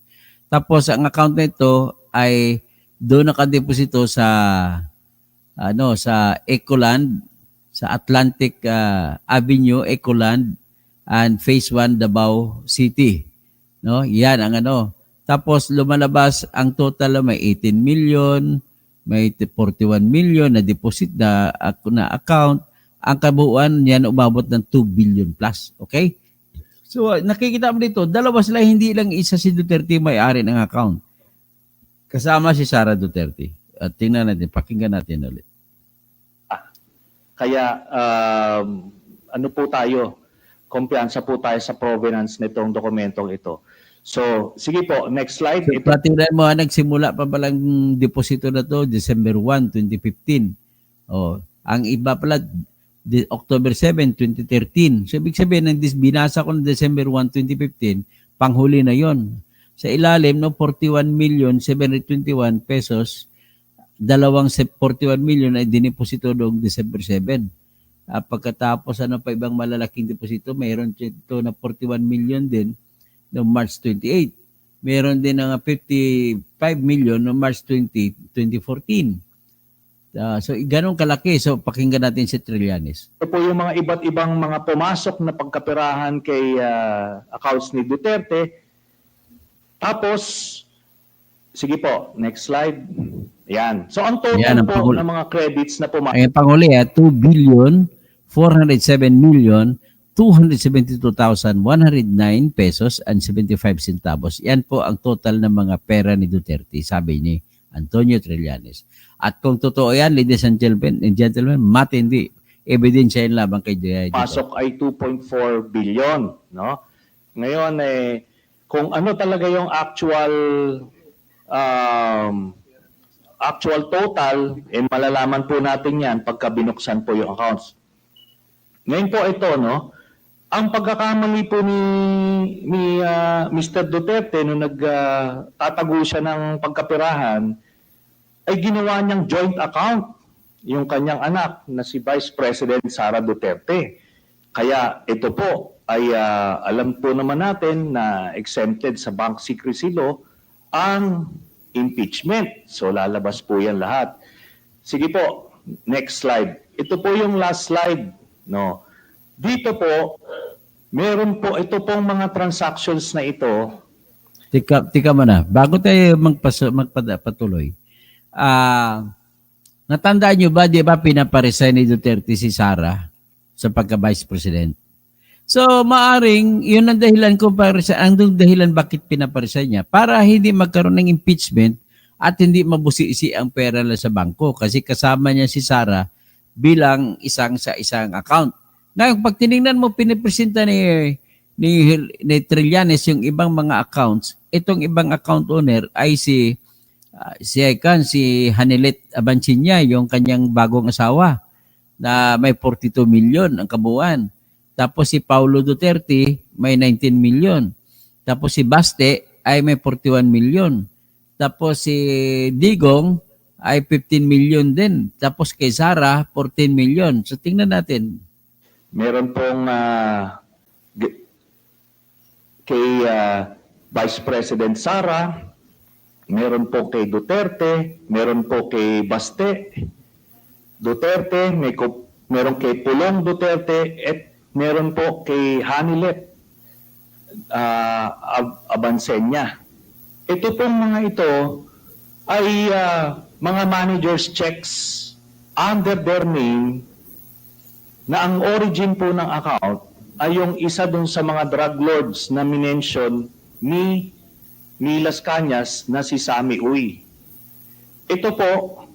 Tapos ang account na ito ay doon nakadeposito sa sa Ecoland, sa Atlantic Avenue, Ecoland, and Phase 1, Davao City. No? Yan ang Tapos lumalabas ang total may 18 million, may 41 million na deposit na account. Ang kabuuan yan umabot ng 2 billion plus. Okay? So nakikita mo dito, dalawa sila, hindi lang isa si Duterte may-ari ng account. Kasama si Sara Duterte. At tingnan natin, pakinggan natin ulit. Kaya ano po tayo, kumpiyansa po tayo sa provenance nitong dokumentong ito. So, sige po, next slide. So, patingnan mo, nagsimula pa palang deposito na to December 1, 2015. Ang iba pala, October 7, 2013. So, ibig sabihin, binasa ko ng December 1, 2015, panghuli na yon. Sa ilalim, 41,721 pesos, dalawang 41 million ay dineposito noong December 7. Pagkatapos pa ibang malalaking deposito, mayroon ito na 41 million din noong March 28. Meron din ng 55 million no March 20, 2014. So, ganun kalaki. So, pakinggan natin si Trillanes. Ito po yung mga iba't ibang mga pumasok na pagkaperahan kay accounts ni Duterte. Tapos, sige po, next slide. Yan. So, ang total Yan, ang po ng mga credits na pumasok. Ay, panghuli, 2 billion 407 million 272,109 pesos and 75 centavos. Yan po ang total ng mga pera ni Duterte, sabi ni Antonio Trillanes. At kung totoo yan, ladies and gentlemen, matindi. Ebidensya yan labang kay Duterte. Pasok ay 2.4 billion, no? Ngayon kung ano talaga yung actual total, malalaman po natin yan pagka binuksan po yung accounts. Ngayon po ito, no? Ang pagkakamali po ni Mr. Duterte nung nagtatago siya ng pagkapirahan ay ginawa niyang joint account yung kanyang anak na si Vice President Sara Duterte. Kaya ito po ay alam po naman natin na exempted sa Bank Secrecy Law ang impeachment. So lalabas po yan lahat. Sige po, next slide. Ito po yung last slide, no. Dito po, meron po ito pong mga transactions na ito. Tika muna, bago tayo magpatuloy. Natandaan nyo ba, di ba pinaparesign ni Duterte si Sara sa pagka-Vice President? So, maaring, yun ang dahilan kung ang dahilan bakit pinaparesign niya para hindi magkaroon ng impeachment at hindi mabusisi ang pera lang sa bangko kasi kasama niya si Sara bilang isang account. Ngayon, pag tinignan mo, pinipresenta ni Trillanes yung ibang mga accounts, itong ibang account owner ay si Hanilet Abansinya, yung kanyang bagong asawa na may 42 million ang kabuuan. Tapos si Paulo Duterte may 19 million. Tapos si Baste ay may 41 million. Tapos si Digong ay 15 million din. Tapos kay Sara, 14 million. So tingnan natin. Meron pong kay Vice President Sara, meron po kay Duterte, meron po kay Baste Duterte, meron kay Pulong Duterte, at meron po kay Hanilet Abansenya. Ito pong mga ito ay mga managers checks under their name na ang origin po ng account ay yung isa dun sa mga drug lords na minention ni Las Cañas na si Sammy Uy. Ito po,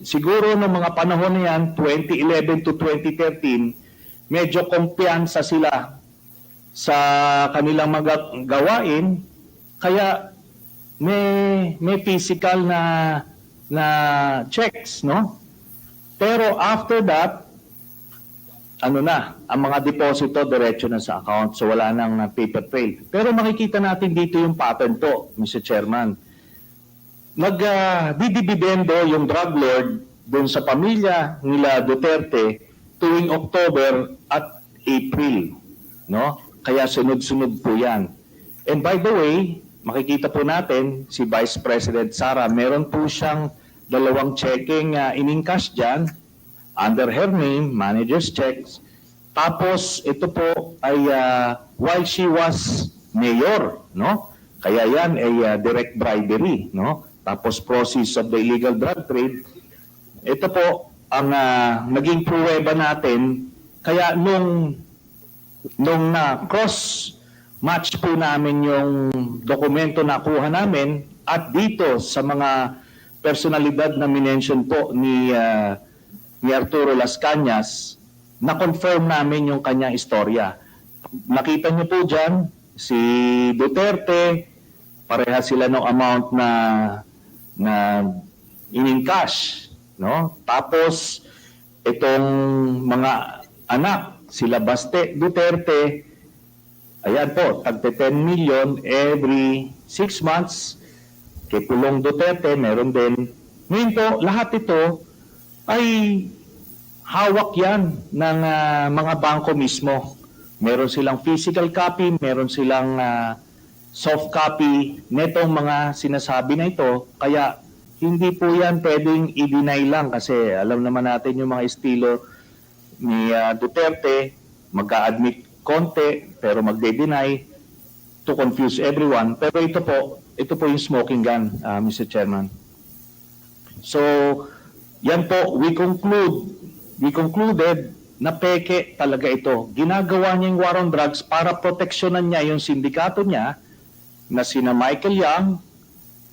siguro noong mga panahon na yan, 2011 to 2013, medyo kumpiyansa sila sa kanilang mga gawain, kaya may physical na checks, no? Pero after that, ang mga deposito diretso na sa account, so wala nang paper trail. Pero makikita natin dito yung pattern po, Mr. Chairman. Nagdidibidendo yung drug lord doon sa pamilya nila Duterte tuwing October at April, no? Kaya sunod-sunod po yan. And by the way, makikita po natin si Vice President Sara, meron po siyang 2 checking in-encash dyan under her name, manager's checks. Tapos ito po ay while she was mayor, no? Kaya yan ay direct bribery, no? Tapos process of the illegal drug trade. Ito po ang naging pruweba natin. Kaya nung cross match po namin yung dokumento na kuha namin at dito sa mga personalidad na minention po ni Arturo Las Cañas, na-confirm namin yung kanyang istorya. Nakita niyo po dyan, si Duterte, pareha sila ng amount na in-encash, no? Tapos, itong mga anak, sila Baste Duterte, ayan po, tagte 10 million every 6 months. Kay Pulong Duterte, meron din. Ngayon po, lahat ito ay hawak yan ng mga bangko mismo. Meron silang physical copy, meron silang soft copy netong mga sinasabi na ito. Kaya hindi po yan pwedeng i-deny lang kasi alam naman natin yung mga estilo ni Duterte, magka-admit konti pero magde-deny to confuse everyone. Pero ito po yung smoking gun, Mr. Chairman. So, yan po, we concluded na peke talaga ito. Ginagawa niya yung war on drugs para proteksyonan niya yung sindikato niya na sina Michael Yang,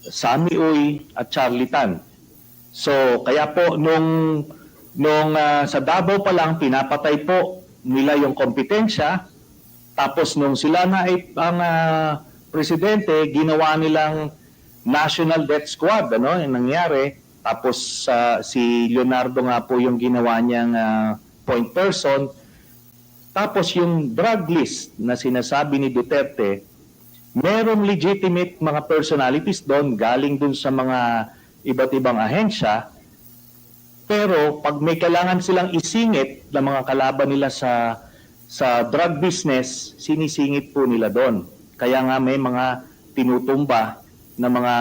Sammy Uy at Charlie Tan. So, kaya po nung sa Davao pa lang pinapatay po nila yung kompetensya. Tapos nung sila na ang presidente, ginawa nilang National Death Squad, ano, yung nangyari. Tapos si Leonardo nga po yung ginawa niyang point person. Tapos yung drug list na sinasabi ni Duterte, merong legitimate mga personalities doon, galing doon sa mga iba't ibang ahensya. Pero pag may kailangan silang isingit na mga kalaban nila sa drug business, sinisingit po nila doon. Kaya nga may mga tinutumba na mga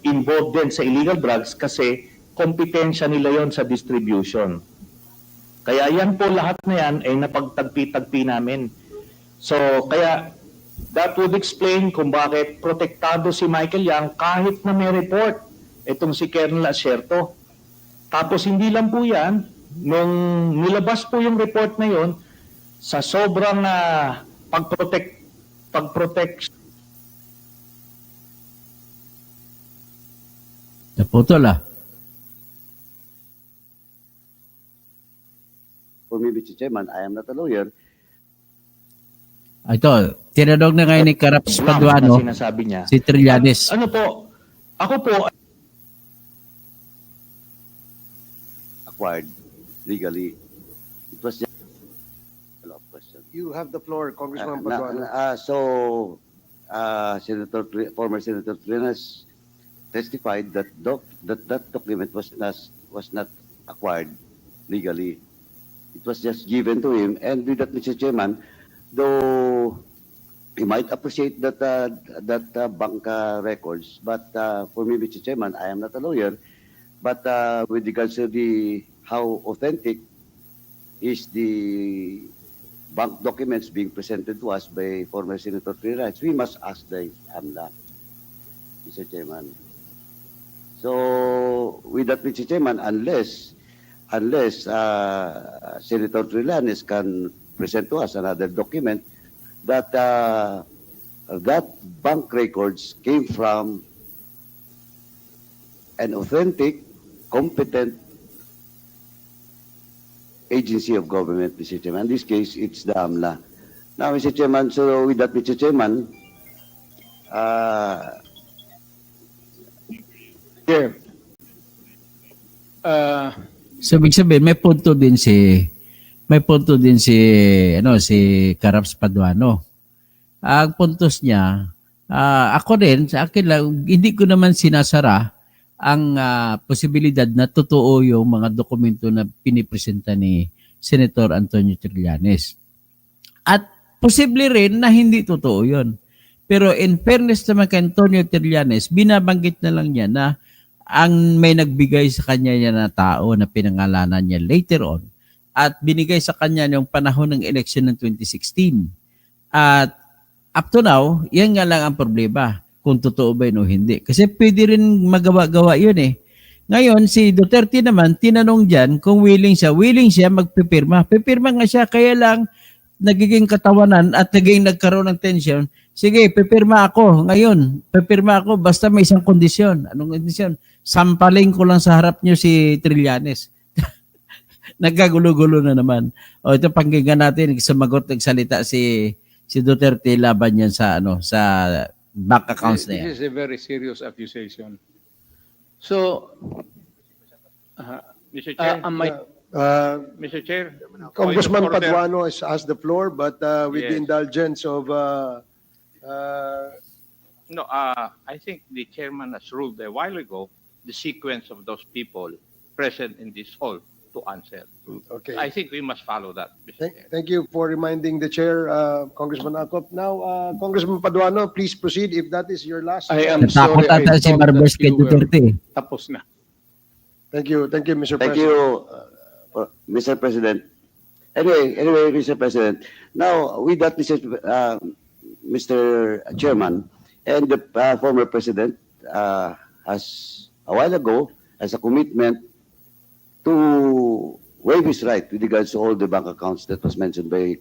involved din sa illegal drugs kasi kompetensya nila yon sa distribution. Kaya yan po lahat na yan ay napagtagpi-tagpi namin. So kaya that would explain kung bakit protektado si Michael Yang kahit na may report itong si Colonel Acerto. Tapos hindi lang po yan, nung nilabas po yung report na yon, sa sobrang pagprotect Naputol ah. For me, Mr. Chairman, I am not a lawyer. Ito, tinanong na ngayon ni Karaps Paduano, na sinasabi niya. si Trillanes. Ano po, ako po, Acquired legally. It was just a lot of questions. You have the floor, Congressman Na- Paduano. Former Senator Trillanes testified that that document was not acquired legally. It was just given to him, and with that, Mr. Chairman, though he might appreciate that bank records, but for me, Mr. Chairman, I am not a lawyer. But with regards to how authentic is the bank documents being presented to us by former Senator Trillanes, we must ask the AMLA, Mr. Chairman. So with that, Mr. Chairman, unless Senator Trillanes can present to us another document that that bank records came from an authentic, competent agency of government, Mr. Chairman. In this case, it's the AMLA. Now, Mr. Chairman, so with that, Mr. Chairman, Here. So, ibig sabihin, may punto din si Karaps Paduano. Ang puntos niya, ako din, sa akin lang, hindi ko naman sinasara ang posibilidad na totoo yung mga dokumento na pinipresenta ni Senator Antonio Trillanes. At posible rin na hindi totoo yun. Pero in fairness naman kay Antonio Trillanes, binabanggit na lang niya na ang may nagbigay sa kanya niya na tao na pinangalanan niya later on at binigay sa kanya yung panahon ng election ng 2016. At up to now, yan nga lang ang problema kung totoo ba yun o hindi. Kasi pwede rin magawa-gawa yun eh. Ngayon, si Duterte naman, tinanong dyan kung willing siya magpipirma. Pipirma nga siya, kaya lang nagiging katawanan at nagkaroon ng tension. Sige, pipirma ako. Ngayon, pipirma ako basta may isang kondisyon. Anong kondisyon? Sampaling ko lang sa harap niyo si Trillanes. Nagkagulo-gulo na naman. O ito pakinggan natin, nagsalita si Duterte laban yan sa bank accounts na yan. This is a very serious accusation. So, Mr. Chair, Mr. Chair, Congressman point of order. Paduano has asked the floor, but with the Yes. indulgence of No, I think the chairman has ruled a while ago the sequence of those people present in this hall. to answer. Okay. I think we must follow that, Mr. Chair. Thank you for reminding the chair, Congressman Akop. Now, Congressman Paduano, please proceed if that is your last. I am Natakot sorry, I ata si thought Marbles that kay you were Duterte. tapos na. Thank you, Mr. Thank President. you, Mr. President. Anyway, Mr. President. Now, with that, Mr. Chairman, and the former President has a while ago has a commitment to waive his right with regards to all the bank accounts that was mentioned by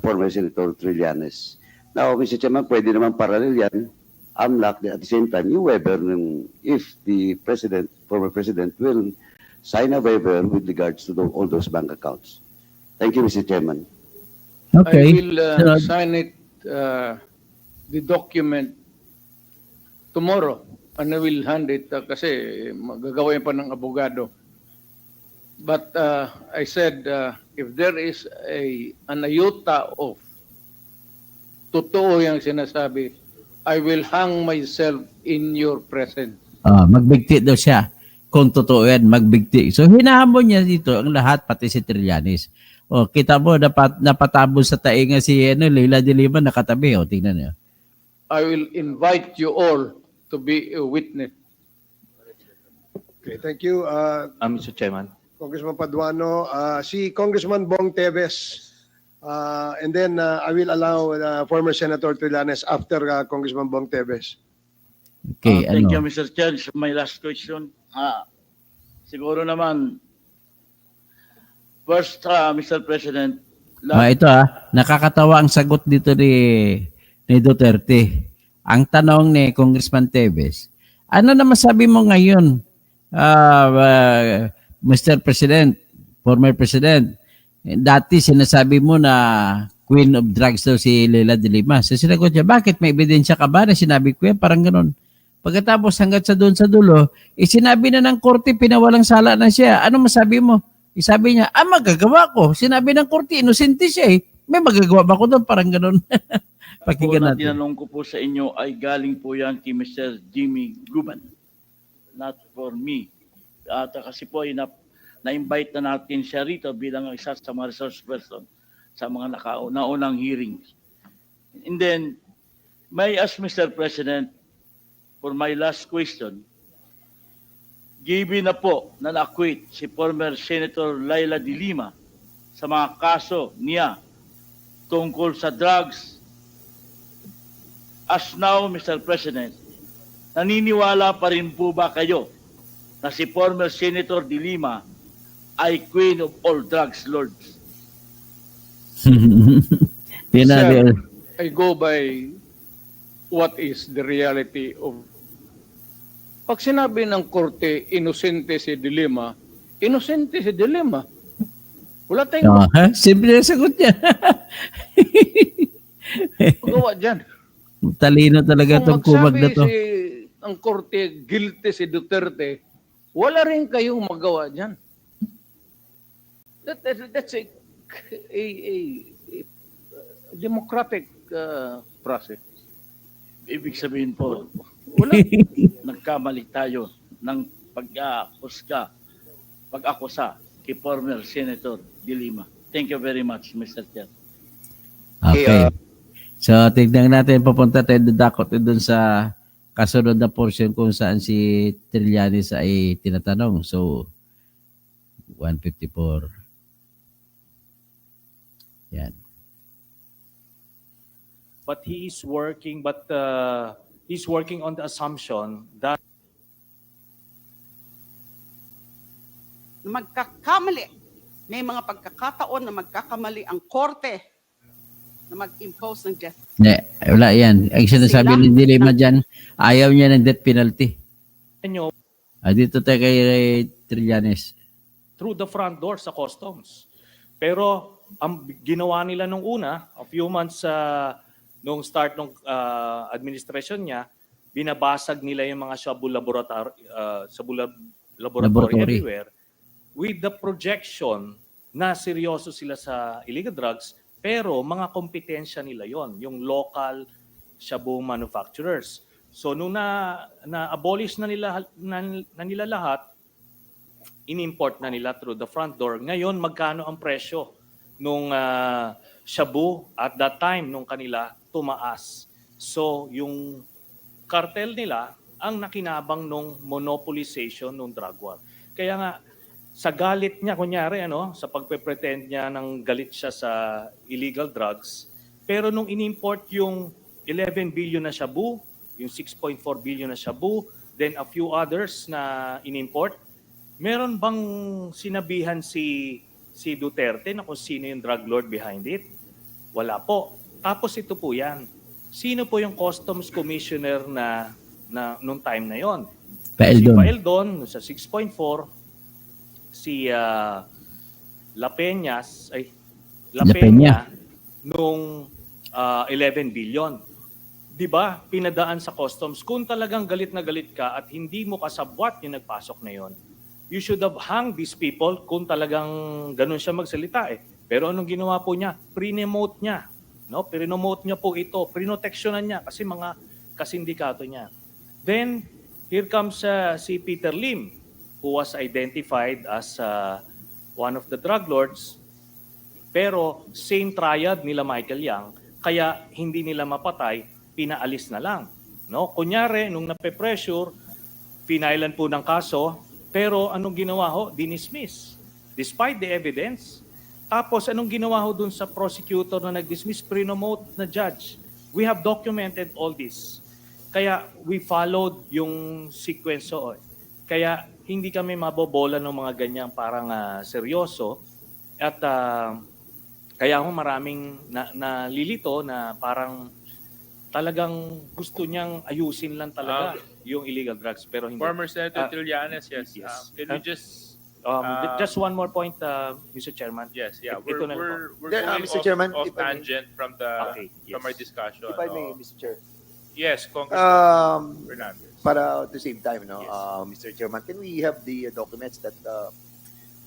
former Senator Trillanes. Now, Mr. Chairman, pwede naman parallel yan. AMLAC, at the same time, yung waiver if the former president will sign a waiver with regards to all those bank accounts. Thank you, Mr. Chairman. Okay. I will So, sign it, the document tomorrow, and I will hand it kasi magagawin pa ng abogado. But I said, if there is an iota of totoo yung sinasabi, I will hang myself in your presence. magbigti daw siya. Kung totoo yan, magbigti. So, hinahamon niya dito ang lahat, pati si Trillanes. O, kita mo, napatabon sa tainga si Leila de Lima, nakatabi. O, tingnan niyo. I will invite you all to be a witness. Okay, thank you, Mr. Chairman. Congressman Paduano. Si Congressman Bong Teves, and then I will allow former Senator Trillanes after Congressman Bong Teves. Okay, Thank you, ano? Mr. Chair. My last question. Siguro naman, first, Mr. President, Ito nakakatawa ang sagot dito ni Duterte. Ang tanong ni Congressman Teves, ano na masabi mo ngayon, Mr. President, former President? Dati sinasabi mo na queen of drugs daw si Leila de Lima. So sinagot niya, bakit may ebidensya ka ba na sinabi ko yan? Parang ganun. Pagkatapos hanggat sa doon sa dulo, sinabi na ng korte, pinawalang sala na siya. Ano masabi mo? Sabi niya, magagawa ko. Sinabi ng korte, inosente siya eh. May magagawa ba ko doon? Parang ganun. Pakinggan natin. tinanong ko po sa inyo ay galing po yan kay Mr. Jimmy Guban. Not for me. At kasi po ay na-invite na natin siya rito bilang isa sa mga resource person sa mga naunang hearings. And then, may I ask Mr. President, for my last question, given na po na na-acquit si former Senator Leila de Lima sa mga kaso niya tungkol sa drugs, as now, Mr. President, naniniwala pa rin po ba kayo na si former Senator de Lima ay queen of all drugs lords? Sir, I go by what is the reality of. Pag sinabi ng korte, inosente si De Lima, inosente si De Lima. Wala tayong Simple na sagot niya. magawa dyan. Talino talaga itong kumag na to. Ang korte, guilty si Duterte, wala rin kayong magawa dyan. That's a democratic process. Ibig sabihin po, Wala. nagkamali tayo ng pag-akusa kay former Senator de Lima. Thank you very much, Mr. Chair. Okay. So, tignan natin, papunta tayo dadakot doon sa kasunod na portion kung saan si Trillanes ay tinatanong. So, 154. Yan. But he is working, he's working on the assumption that magkakamali. May mga pagkakataon na magkakamali ang korte na mag-impose ng death. Wala yan. Ang sinasabi ni Dilima dyan, ayaw niya ng death penalty. nyo Dito tayo kay Trillanes. through the front door sa customs. Pero ang ginawa nila nung una, a few months nung start ng administration niya, binabasag nila yung mga shabu laboratory everywhere with the projection na seryoso sila sa illegal drugs, pero mga kompetensya nila yon, yung local shabu manufacturers. So nung na-abolish na nila lahat, inimport na nila through the front door. Ngayon, magkano ang presyo nung shabu at that time nung kanila tumaas? So, yung cartel nila ang nakinabang nung monopolization ng drug war. Kaya nga, sa galit niya, kunyari, sa pagpe-pretend niya ng galit siya sa illegal drugs, pero nung inimport yung 11 billion na shabu, yung 6.4 billion na shabu, then a few others na inimport, meron bang sinabihan si Duterte na kung sino yung drug lord behind it? Wala po. Tapos ito po yan. Sino po yung Customs Commissioner na nung time na yon? Si Paeldon. Paeldon sa 6.4, si La Peña nung 11 billion. 'Di ba? Pinadaan sa customs. Kung talagang galit na galit ka at hindi mo kasabwat yung nagpasok na yon, you should have hung these people kung talagang ganun siya magsalita eh. Pero anong ginawa po niya? Pre-promote niya. Pre-promote niya po ito. Prinoteksyonan niya kasi mga kasindikato niya. Then, here comes si Peter Lim, who was identified as one of the drug lords, pero same triad nila Michael Yang, kaya hindi nila mapatay, pinaalis na lang. Kunyari, nung nape-pressure, pinailan po ng kaso, pero anong ginawa ho? Dinismiss. Despite the evidence. Tapos anong ginawa ho dun sa prosecutor na nag-dismiss? Pre-promote na judge. We have documented all this. Kaya we followed yung sequence. Kaya hindi kami mabobola ng mga ganyang parang seryoso. At kaya ho maraming nalilito na parang talagang gusto niyang ayusin lang talaga yung illegal drugs. Pero hindi. Former Senator Trillanes, yes. Yes. Can we just... just one more point, Mr. Chairman. Yes, yeah. Ito na lang We're Then, going Mr. Chairman, off if I may- tangent from yes. our discussion. If I may, Mr. Chair. Yes, Congressman Fernandez. Para at the same time, Yes. Mr. Chairman, can we have the documents that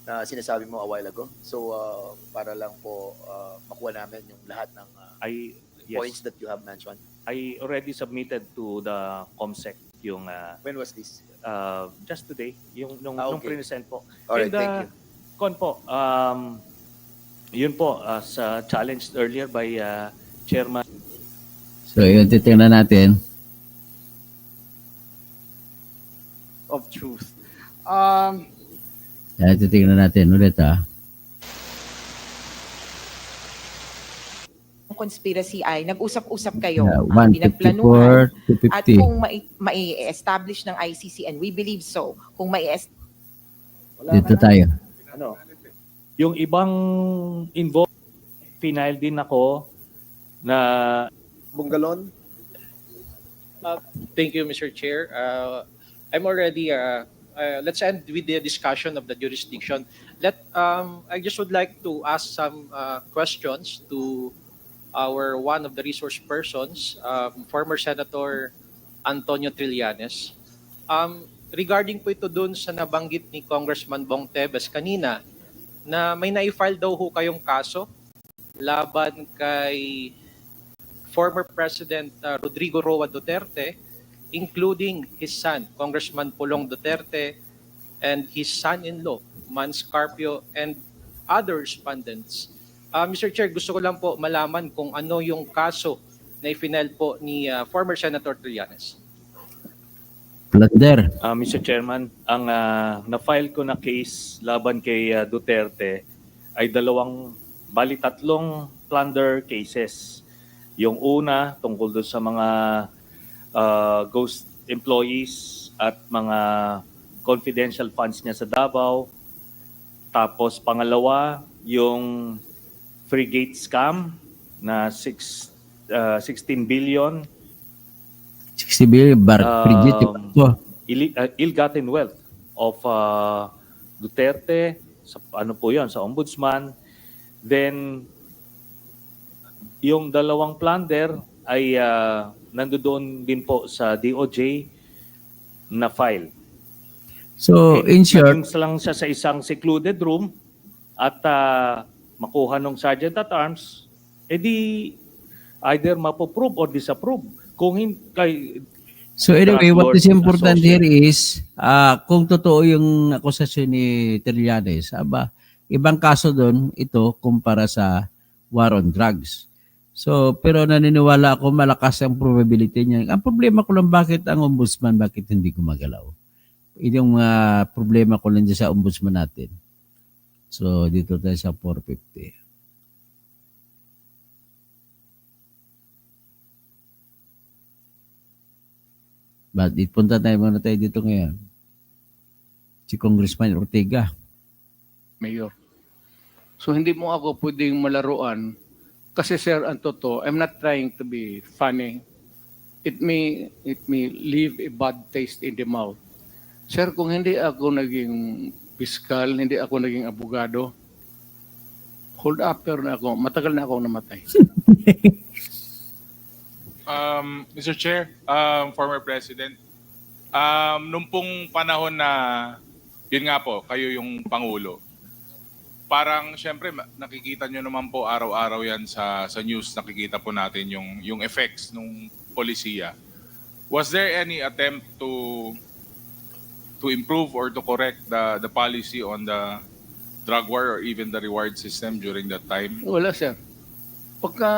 na sinasabi mo a while ago? So, para lang po makuha namin yung lahat ng points Yes, that you have mentioned. I already submitted to the COMSEC yung When was this? just today, yung nung Okay. present po. Alright, And, thank you. Kon po, yun po, as challenged earlier by Chairman. So, yun, titingnan natin. Of truth. Yan, titingnan natin ulit, conspiracy ay nag-usap-usap kayo, Yeah, pinagplanuhan, 154, at 250. kung mai-establish ng ICC, and we believe so, kung Dito tayo. Yung ibang involved, final din ako na Bungalon? Thank you, Mr. Chair. I'm already, let's end with the discussion of the jurisdiction. I just would like to ask some questions to one of the resource persons, former Senator Antonio Trillanes. Regarding po ito dun sa nabanggit ni Congressman Bong Teves kanina, na may na-file daw ho kayong kaso laban kay former President Rodrigo Roa Duterte, including his son, Congressman Pulong Duterte, and his son-in-law, Mans Carpio, and other respondents. Mr. Chair, gusto ko lang po malaman kung ano yung kaso na i-file po ni former Senator Trillanes. Plunder. Mr. Chairman, ang na-file ko na case laban kay Duterte ay tatlong plunder cases. Yung una, tungkol doon sa mga ghost employees at mga confidential funds niya sa Davao. Tapos pangalawa, yung frigate scam na 16 billion. 60 billion, Frigid. Ill-gotten wealth of Duterte, sa sa ombudsman. Then, yung dalawang plunder ay nandoon din po sa DOJ na file. So, in short, Naging lang siya sa isang secluded room at makuha ng Sergeant at Arms, edi either mapoprove or disapprove. Kung So anyway, drug what lord is important associate. here is, kung totoo yung akusasyon ni Trillanes, ibang kaso doon ito kumpara sa war on drugs. So, pero naniniwala ako malakas ang probability niya. Ang problema ko lang bakit ang ombudsman, bakit hindi gumagalaw? Yung problema ko lang dyan sa ombudsman natin. So, dito tayo sa 450. But punta tayo muna tayo dito ngayon. Si Congressman Ortega. Mayor. So hindi mo ako pwedeng malaruan kasi sir, ang totoo, I'm not trying to be funny. It may leave a bad taste in the mouth. Sir, kung hindi ako naging piskal, hindi ako naging abogado, hold upper na ako, matagal na ako namatay. Mr. Chair, former President, nung pong panahon na, yun nga po, kayo yung Pangulo, parang syempre nakikita nyo naman po araw-araw yan sa news, nakikita po natin yung effects ng polisiya. Was there any attempt to improve or to correct the policy on the drug war or even the reward system during that time? Wala sir. Pagka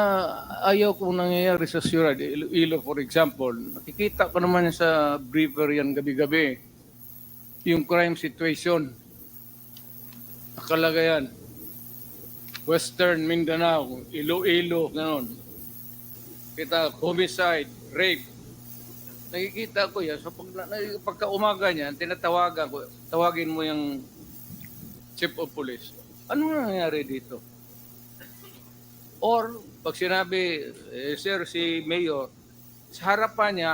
ayaw kong nangyayari sa Sierra de Iloilo, for example, nakikita ko naman sa briefer yan gabi-gabi, yung crime situation, nakalagayan, Western Mindanao, Iloilo, gano'n. Kita, homicide, rape. Nakikita ko yan. So pagka umaga niyan, tinatawagan ko, tawagin mo yung chief of police. Ano nangyayari dito? Or, pag sinabi, sir, si Mayor, sa harapan niya,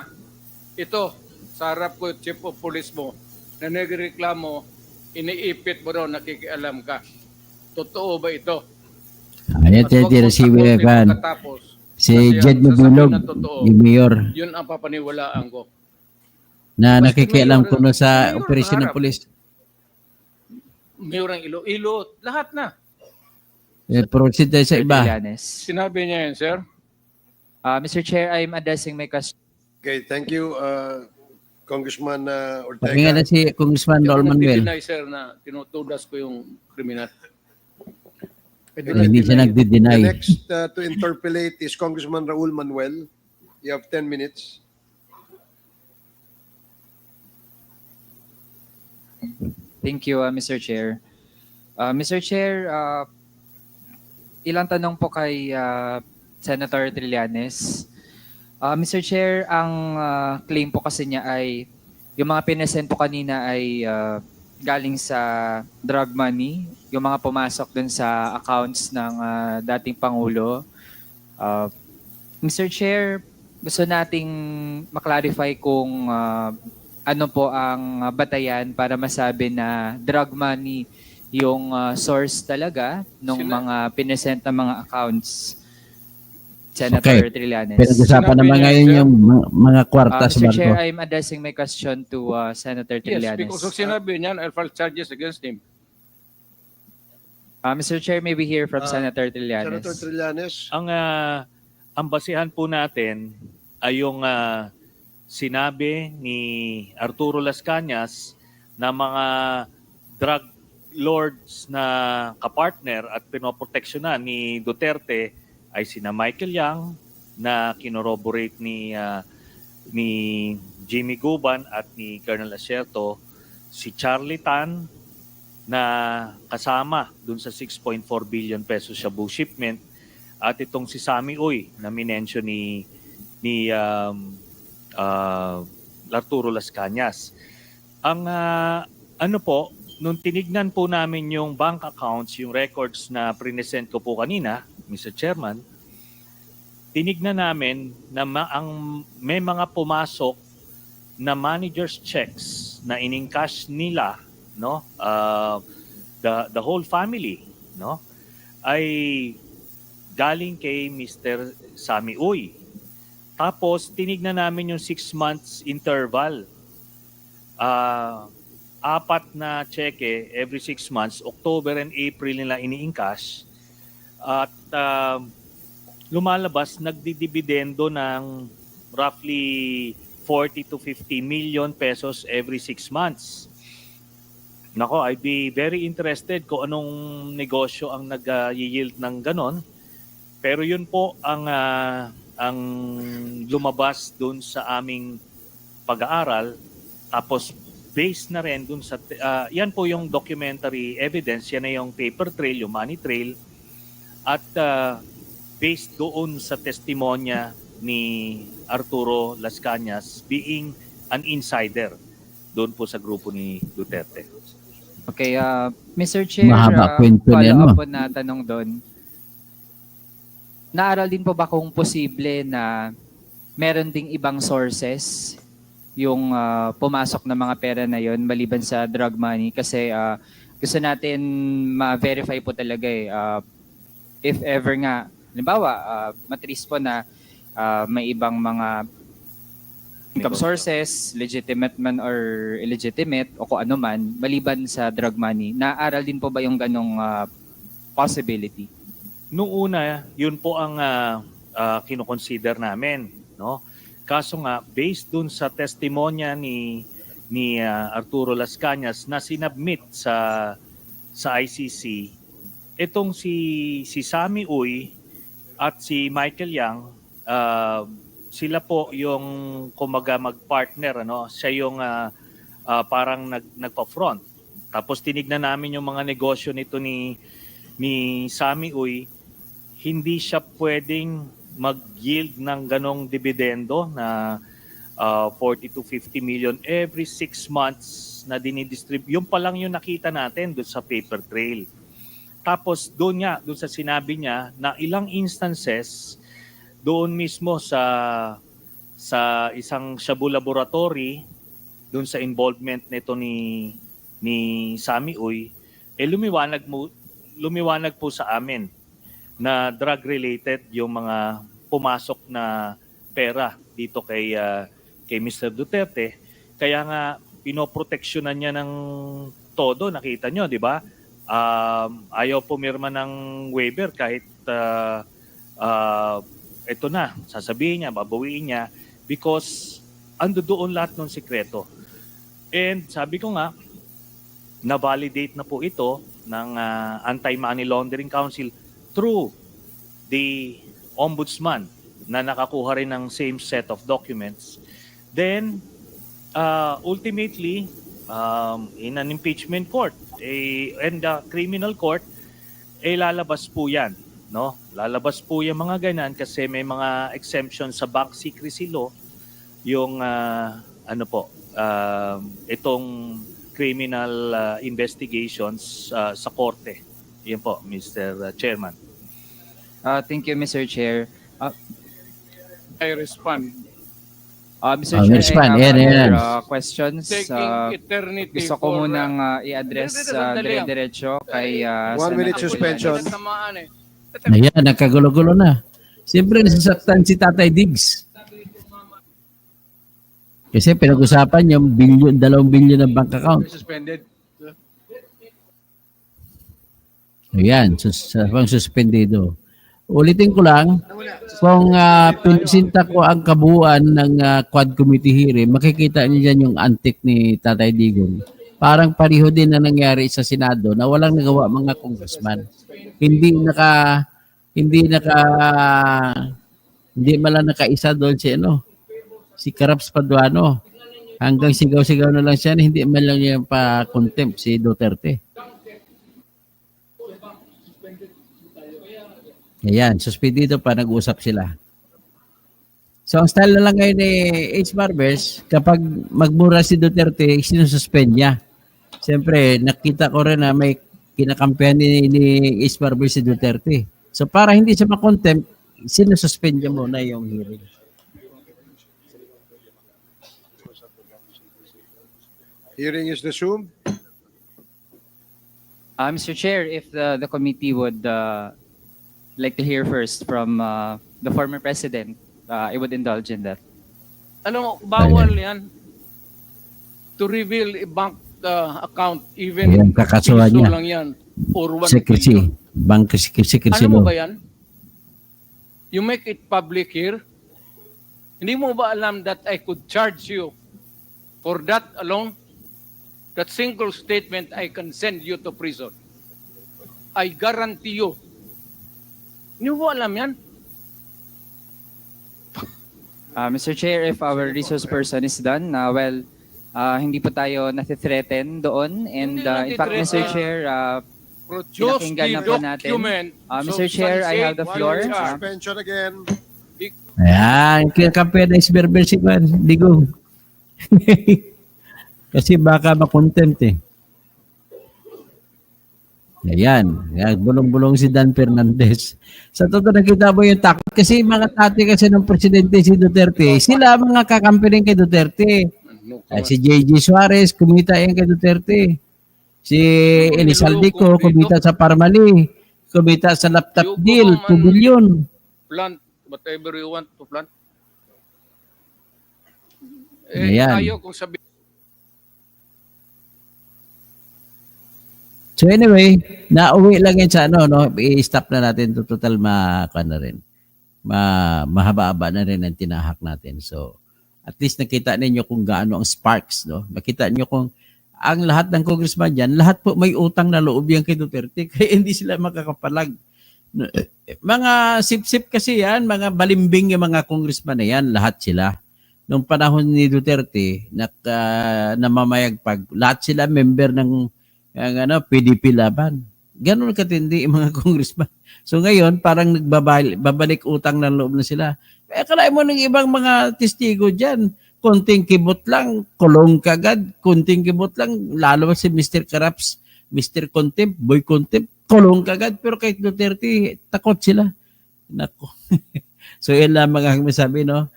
ito, sa harap ko, chief of police mo, na nagreklamo, iniipit mo daw, nakikialam ka. Totoo ba ito? Ayan, receiver kan. Si Jed Mabilog, yung mayor, Yun ang papaniwalaan ko. na nakikialam ko no sa operasyon ng polis. Mayor ng Iloilo, lahat na. Proceed tayo sa iba. Trillanes. Sinabi niya yan, sir. Mr. Chair, I'm addressing my question. Okay, thank you, Congressman Pakinggan na Ortega. si Congressman Hindi ako Raul Manuel. nagdi-deny, sir, na tinutudas ko yung kriminal. Hindi siya The nagdi-deny. next to interpolate is Congressman Raul Manuel. You have 10 minutes. Thank you, Mr. Chair. Mr. Chair, ilang tanong po kay Senator Trillanes. Mr. Chair, ang claim po kasi niya ay yung mga pinesend po kanina ay galing sa drug money, yung mga pumasok dun sa accounts ng dating Pangulo. Mr. Chair, gusto nating maklarify kung ano po ang batayan para masabi na drug money yung source talaga ng mga pinesent na mga accounts. Senator Trillanes. Pinag-usapan naman ngayon yung mga kwarta sa Mr. barko. Chair, I'm addressing my question to Senator Yes, Trillanes. because of sinabi niyan, I'll file charges against him. Mr. Chair, may we hear from Senator Trillanes? Senator Trillanes. Ang basihan po natin ay yung sinabi ni Arturo Las Cañas na mga drug lords na kapartner at pinoproteksyonan ni Duterte ay sina Michael Yang na kinoroborate ni Jimmy Guban at ni Colonel Asierto, si Charlie Tan na kasama dun sa 6.4 billion pesos shabu shipment, at itong si Sammy Uy na minention ni Arturo Las Cañas. Ang ano po, nung tinignan po namin yung bank accounts, yung records na present ko po kanina, Mr. Chairman, tinignan namin na may mga pumasok na manager's checks na in-encash nila, no? The whole family, no? Ay galing kay Mr. Sammy Uy. Tapos tinignan namin yung 6 months interval. 4 na cheque every 6 months, October and April nila ini-encash. At lumalabas, nagdidibidendo ng roughly 40 to 50 million pesos every 6 months. Nako, I'd be very interested kung anong negosyo ang nag-yield ng ganon. Pero yun po ang lumabas dun sa aming pag-aaral. Tapos based na rin dun sa yan po yung documentary evidence, yan na yung paper trail, yung money trail, at based doon sa testimonya ni Arturo Las Cañas being an insider doon po sa grupo ni Duterte. Okay, Mr. Chair, Mahaba kwento niyan, follow no? up po na tanong doon. Naaral din po ba kung posible na meron ding ibang sources yung pumasok na mga pera na yon maliban sa drug money? Kasi gusto natin ma-verify po talaga if ever nga, halimbawa, matris po na may ibang mga income sources, legitimate man or illegitimate o kung ano man, maliban sa drug money. Naaral din po ba yung ganong possibility? Nung una, yun po ang kinoconsider namin, no? Kaso nga, based dun sa testimonya ni Arturo Las Cañas na sinubmit sa ICC, itong si Sammy Uy at si Michael Yang, sila po yung kumaga mag-partner, ano? Siya yung parang nagpa-front. Tapos tinignan namin yung mga negosyo nito ni Sammy Uy. Hindi siya pwedeng mag-yield ng ganong dividendo na 40 to 50 million every 6 months na dinidistribute. Yung pa lang yung nakita natin doon sa paper trail. Tapos doon sa sinabi niya na ilang instances doon mismo sa isang Shabu laboratory, doon sa involvement nito ni Sammy Uy, lumiwanag po sa amin na drug-related yung mga pumasok na pera dito kay Mr. Duterte. Kaya nga, pinoproteksyonan niya ng todo, nakita nyo, di ba? Ayaw pumirma ng waiver kahit ito na, sasabihin niya, babawiin niya because ando doon lahat ng sikreto. And sabi ko nga, na-validate na po ito ng Anti-Money Laundering Council through the Ombudsman na nakakuha rin ng same set of documents. Then, ultimately, in an impeachment court and the criminal court, lalabas po yan. No? Lalabas po yung mga ganan kasi may mga exemption sa bank secrecy law yung itong criminal investigations sa korte. Yan po, Mr. Chairman. Thank you, Mr. Chair. I respond. Mr. Chair, respond. I have Yan. other questions. Taking eternity Gusto ko munang i-address dire-diretso kay 1 minute Senator suspension. Trillanes. Ayan, nagkagulo-gulo na. Siyempre, nasasaktan si Tatay Diggs. Kasi pinag-usapan yung 2 billion ng bank account. Suspended. Ayan, suspendido. Ulitin ko lang, kung pinasinta ko ang kabuuan ng Quad Committee hearing, makikita niyo dyan yung antik ni Tatay Digong. Parang pareho din na nangyari sa Senado na walang nagawa mga congressman. Hindi malang nakaisa doon si Caraps Paduano. Hanggang sigaw-sigaw na lang siya, hindi man lang niya pa-contempt si Duterte. Ayan, suspendido pa, nag-usap sila. So, ang style na lang ngayon ni Ace Barbers, kapag magmura si Duterte, sinususpend niya. Siyempre, nakita ko rin na may kinakampihan ni Ace Barbers si Duterte. So, para hindi siya makontempt, sinususpend niya muna yung hearing. Hearing is resumed. Mr. Chair, if the committee would like to hear first from the former president, I would indulge in that. Alam mo, bawal yan to reveal a bank account even Ayan, kakasuhan piso niya. lang yan or 1 Secrecy. billion. Bank secrecy Alam mo law. ba yan? You make it public here, Hindi mo ba alam that I could charge you for that alone? That single statement, I can send you to prison. I guarantee you. Hindi mo ba alam yan? Mr. Chair, if our resource person is done, hindi po tayo nathi-threaten doon. And Hindi in fact, Mr. nathi-threaten. Chair, Produce pinakinggan na the po natin. document. Mr. Chair, I have the floor. Suspension again. Ayan, kakampi na isberber si Juan. Digo. Kasi baka makontempt eh. Ayan, bulong-bulong si Dan Fernandez. Sa totoo nakita mo yung takot. Kasi mga tate kasi ng presidente si Duterte, sila mga kakampi rin kay Duterte. Si JJ Suarez, kumita yan kay Duterte. Si Elizalde kumita sa Parmali. Kumita sa laptop deal, 2 billion. Plant whatever you want to plant. Ayan. Tayo kung sabi So anyway, nauwi lang yan sa i-stop na natin to total mahaba-haba na rin ang tinahak natin. So at least nakita ninyo kung gaano ang sparks, no? Makita niyo kung ang lahat ng congressman diyan, lahat po may utang na loob yan kay Duterte kaya hindi sila makakapalag. Mga sip-sip kasi yan, mga balimbing yung mga congressman na yan, lahat sila. Nung panahon ni Duterte, namamayagpag, lahat sila member ng PDP laban. Ganon katindi yung mga congressman. So ngayon, parang babalik utang ng loob na sila. Akalain mo ng ibang mga testigo dyan, konting kibot lang, kulong kagad, konting kibot lang, lalo si Mr. Karaps, Mr. Contempt, Boy Contempt, kulong kagad. Pero kay Duterte, takot sila. Nako. So yan lang mga masabi, no?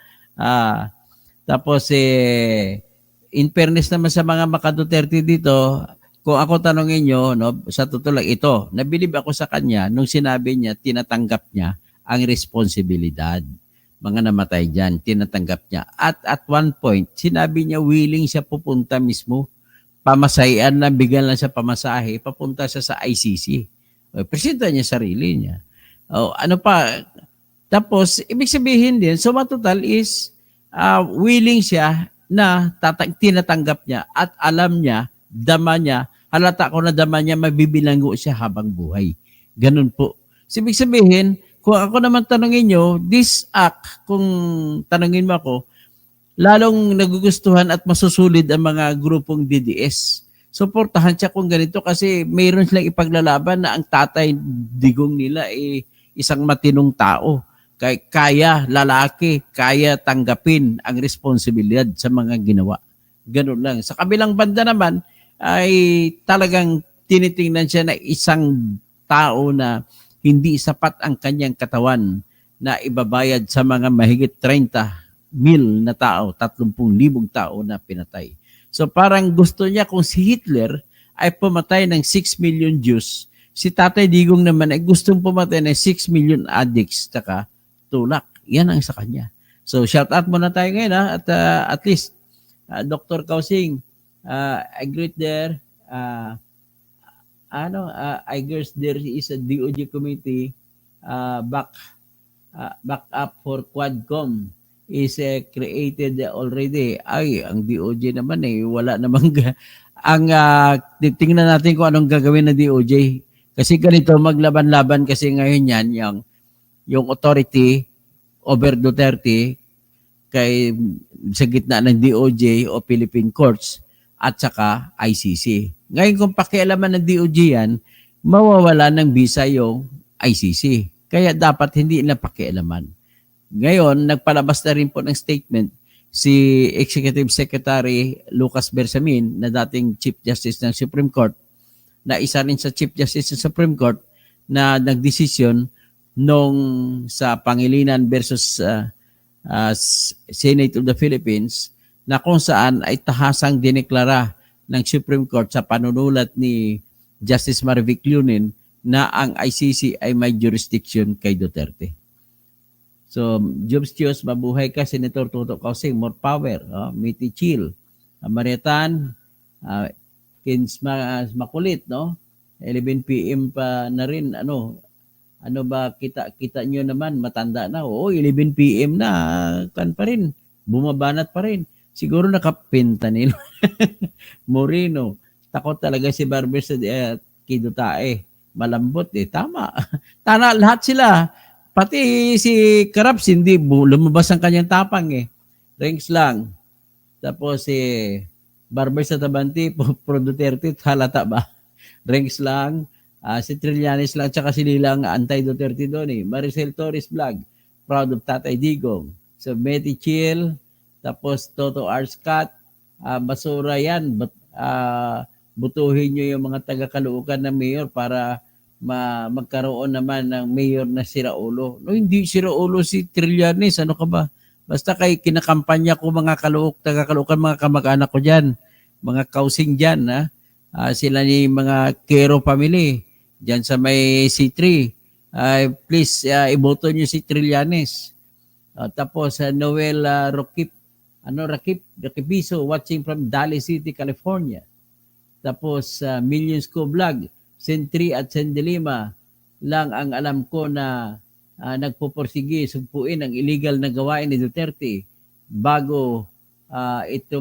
Tapos, in fairness naman sa mga maka-Duterte dito, kung ako tanongin nyo, no, sa totoo lang ito, nabilib ako sa kanya nung sinabi niya, tinatanggap niya ang responsibilidad. Mga namatay dyan, tinatanggap niya. At one point, sinabi niya willing siya pupunta mismo, pamasahian na, bigyan lang siya pamasahe, papunta siya sa ICC. Presenta niya sarili niya. Ano pa? Tapos, ibig sabihin din, so matotal is, willing siya na tinatanggap niya at alam niya, dama niya, halata ko na dama niya, mabibilanggo siya habang buhay. Ganun po. Ibig sabihin, kung ako naman tanongin nyo, this act, kung tanongin mo ako, lalong nagugustuhan at masusulid ang mga grupong DDS. Suportahan siya kung ganito kasi mayroon silang ipaglalaban na ang tatay digong nila isang matinong tao. Kaya lalaki, kaya tanggapin ang responsibilidad sa mga ginawa. Ganun lang. Sa kabilang banda naman, ay talagang tinitingnan siya na isang tao na hindi sapat ang kanyang katawan na ibabayad sa mga mahigit 30,000 na tao, 30,000 tao na pinatay. So parang gusto niya kung si Hitler ay pumatay ng 6 million Jews, si Tatay Digong naman ay gustong pumatay ng 6 million addicts taka tulak. Yan ang sa kanya. So shout out muna tayo ngayon at least Dr. Kausing, I greet there. I guess there is a DOJ committee back up for Quadcom is created already. Ay, ang DOJ naman wala namang ang tingnan natin kung anong gagawin ng DOJ. Kasi ganito maglaban-laban kasi ngayon yan yung authority over Duterte kay sa gitna ng DOJ o Philippine Courts at saka ICC. Ngayon kung pakialaman ng DOJ yan, mawawala ng visa yung ICC. Kaya dapat hindi na pakialaman. Ngayon, nagpalabas na rin po ng statement si Executive Secretary Lucas Bersamin na dating Chief Justice ng Supreme Court na isa rin sa Chief Justice ng Supreme Court na nagdesisyon nung sa Pangilinan versus Senate of the Philippines na kung saan ay tahasang dineklara ng Supreme Court sa panunulat ni Justice Marvic Lunin na ang ICC ay may jurisdiction kay Duterte. So, Jobs Chios, mabuhay ka, Senator Toto Kausing, more power. Miti Chill, Mariatan, Kins Makulit, no? 11 p.m. pa na rin, Ano ba, kita nyo naman, matanda na. Oo, 11 p.m. na, kan pa rin. Bumabanat pa rin. Siguro nakapintanil. Moreno. Takot talaga si Barber sa Kidutae. Malambot eh. Tama. Tana, lahat sila. Pati si Karaps, hindi lumabas ang kanyang tapang eh. Ranks lang. Tapos si Barber sa Tabanti, Pro Duterte, halata ba? Ranks lang. Si Trillanes lang, tsaka si Lilang anti-Duterte doon eh. Maricel Torres Vlog, proud of Tatay Digong. So, Betty Chill, tapos Toto Arscat, basura yan. Butuhin nyo yung mga taga-Caloocan na mayor para magkaroon naman ng mayor na siraulo. No, hindi siraulo si Trillanes. Ano ka ba? Basta kay kinakampanya ko mga taga-Caloocan, mga kamag-anak ko dyan. Mga kausing dyan, ha? Sila ni mga Quero family dyan sa may C3. Please, iboto nyo si Trillanes. Tapos, Noel Rakipiso, watching from Daly City, California. Tapos, Millions Ko Vlog, Sentry at Sendelima lang ang alam ko na nagpupursige, sugpuin ang illegal na gawain ni Duterte bago ito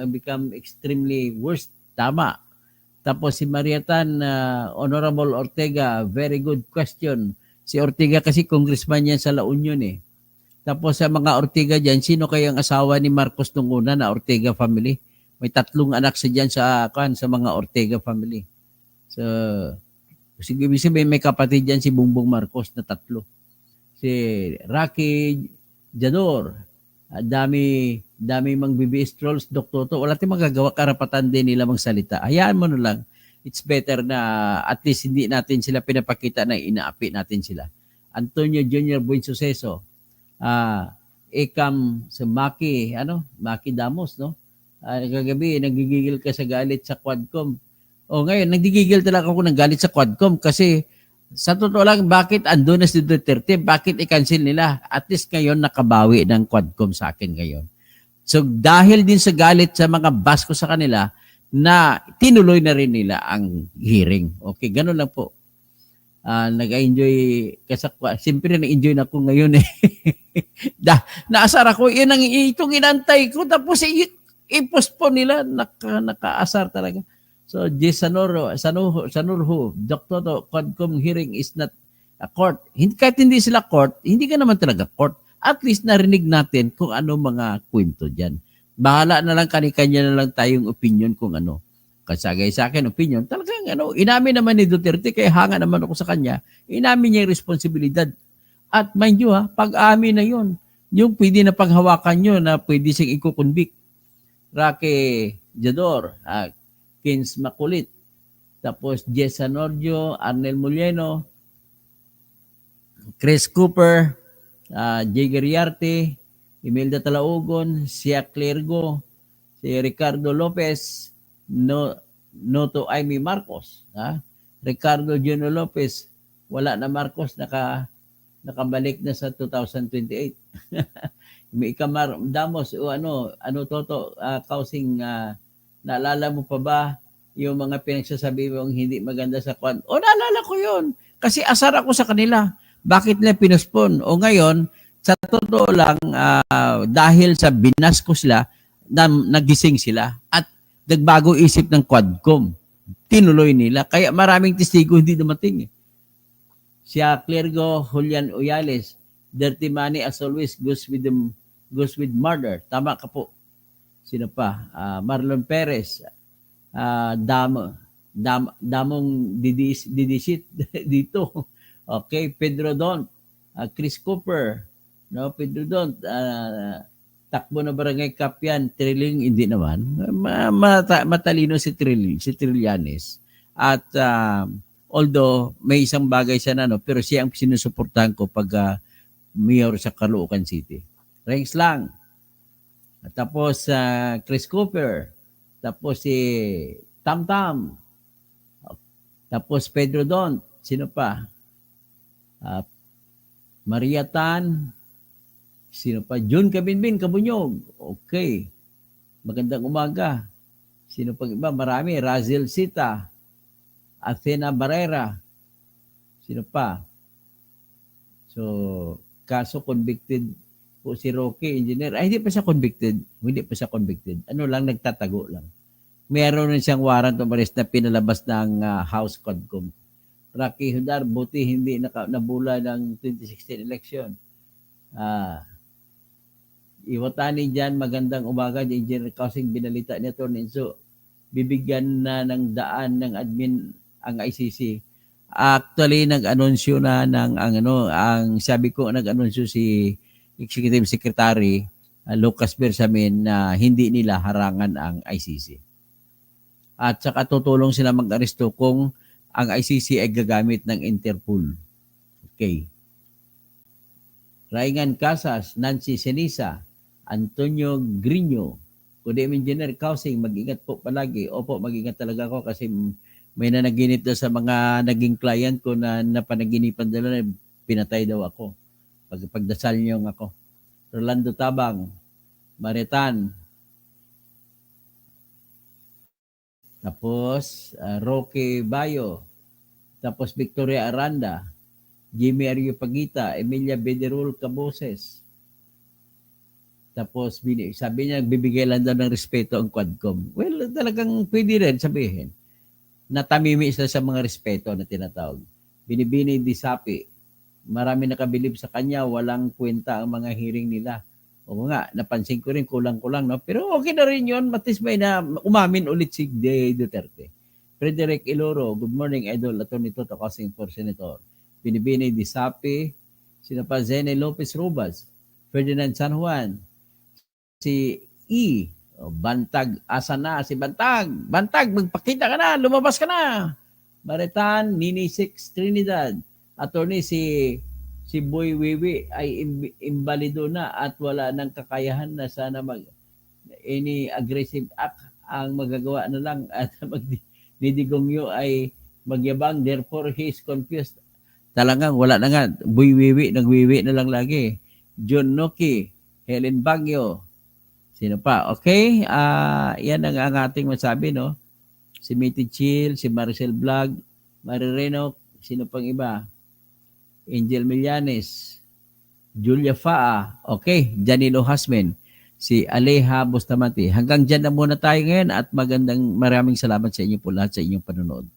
become extremely worst. Tama. Tapos si Mariatan, Honorable Ortega, very good question. Si Ortega kasi congressman yan sa La Union eh. Tapos sa mga Ortega dyan, sino kayang asawa ni Marcos nung una na Ortega family? May 3 anak sa dyan sa mga Ortega family. So, siguro may kapatid dyan si Bongbong Marcos na 3. Si Rocky Jador, dami mang BBS trolls, Dr. To. Wala tayong magagawa, karapatan din nila magsalita. Hayaan mo na lang. It's better na at least hindi natin sila pinapakita na inaapi natin sila. Antonio Jr. Buin Suceso, Ekam sa Maki Damos, no? Kagabi, nagigigil ka sa galit sa Quadcom. Ngayon, nagigigil talaga ako ng galit sa Quadcom kasi sa totoo lang, bakit andun na si Duterte? Bakit i-cancel nila? At least ngayon, nakabawi ng Quadcom sa akin ngayon. So, dahil din sa galit sa mga basko sa kanila, na tinuloy na rin nila ang hearing. Okay, ganun lang po. Nag-enjoy siyempre nag-enjoy na ako ngayon eh. Naasar ako, itong inantay ko, tapos i-postpone nila, nakaasar talaga. So, Sanurho, Dr. To, Quadcom hearing is not a court. Kahit hindi sila court, hindi ka naman talaga court. At least narinig natin kung ano mga kwento dyan. Bahala na lang, kanya na lang tayong opinion kung ano. Kasagay sa akin, opinion, talagang inamin naman ni Duterte, kaya hanga naman ako sa kanya, inamin niya yung responsibilidad. At mind you pag-amin na yun, yung pwede na paghawakan nyo na pwede siyang ikukonvict. Rocky Jador, Kins Makulit, tapos Jess Anordio, Arnel Mulieno, Chris Cooper, Jay Gariarte, Imelda Talaugon, Sia Clergo, si Ricardo Lopez, Noto Aimee Marcos, Ricardo Juno Lopez, wala na Marcos, nakabalik na sa 2028. May Ikamar Damos Toto Kausing, naalala mo pa ba yung mga pinagsasabi mong hindi maganda sa kwan? Naalala ko yun. Kasi asar ako sa kanila. Bakit nila pinospon? Ngayon, sa totoo lang, dahil sa binasko sila, nagising sila at nagbago isip ng Quadcom. Tinuloy nila. Kaya maraming testigo hindi dumating. Siya Clergo, Julian Uyales, dirty money as always goes with murder. Tama ka po. Sino pa? Marlon Perez, damong didisit dito. Okay, Pedro Don, Chris Cooper, Pedro Don, takbo na barangay Kapyan, Trilling, hindi naman. Matalino si Trillanes. At although may isang bagay siya pero siya ang sinusuportahan ko pag mayor sa Caloocan City. Ranks lang. Tapos Chris Cooper, tapos si Tam, tapos Pedro Don, sino pa? Maria Tan, sino pa? June Kabinbin, Kabunyog. Okay. Magandang umaga. Sino pang iba? Marami. Razel Sita, Athena Barrera, Sino pa? So, kaso convicted po si Roque, engineer. Ay, hindi pa siya convicted. Hindi pa siya convicted. Ano lang, nagtatago lang. Meron rin siyang warrant of arrest na pinalabas ng House Quadcom. Rocky Hudar, buti hindi nabula ng 2016 election. Iwatani dyan, magandang umaga, Engineer Kausing, binalita ni Atty. Enzo. Bibigyan na ng daan ng admin ang ICC. Actually, nag-anunsyo na ang sabi ko, nag-anunsyo si Executive Secretary Lucas Bersamin na hindi nila harangan ang ICC. At saka tutulong sila mag-aresto kung ang ICC ay gagamit ng Interpol. Okay. Raingan Casas, Nancy Senisa, Antonio Grino, Kudim Engineer Kausing, mag-ingat po palagi. Opo, mag-ingat talaga ako kasi may nanaginip daw sa mga naging client ko na napanaginipan daw na pinatay daw ako. Pagdasal niyo ako. Rolando Tabang, Maritan, tapos Roque Bayo, tapos Victoria Aranda, Jimmy Ario Pagita, Emilia Bederul Caboses. Tapos sabi niya, bibigay lang daw ng respeto ang Quadcom. Well, talagang pwede rin sabihin. Natamimi isa sa mga respeto na tinatawag. Binibini Disapi. Marami nakabilib sa kanya, walang kwenta ang mga hearing nila. Oo nga, napansin ko rin kulang-kulang. No? Pero okay na rin yun. Matis may na umamin ulit si Duterte. Frederick Iloro, good morning, Idol. Atty. Toto Kausing for Senator. Binibini Disapi. Sino pa? Zene Lopez Robas. Ferdinand San Juan. Si E. Bantag. Asa na si Bantag? Bantag, magpakita ka na. Lumabas ka na. Maritan, Nini Six Trinidad. Attorney si Boy Wiwi ay imbalido na at wala nang kakayahan na sana any aggressive act ang magagawa na lang at ni Digongyo ay magyabang, therefore he is confused. Talagang wala na nga, Boy Wiwi, nagwiwi na lang lagi. John Noki, Helen Baguio, sino pa? Okay, yan ang ating masabi, no? Si Mitty Chill, si Maricel Vlog, Marireno, sino pang iba? Angel Millanes, Julia Faa, okay, Janilo Hasmen, si Aleja Bustamante. Hanggang dyan na muna tayo ngayon at maraming salamat sa inyo po lahat sa inyong panonood.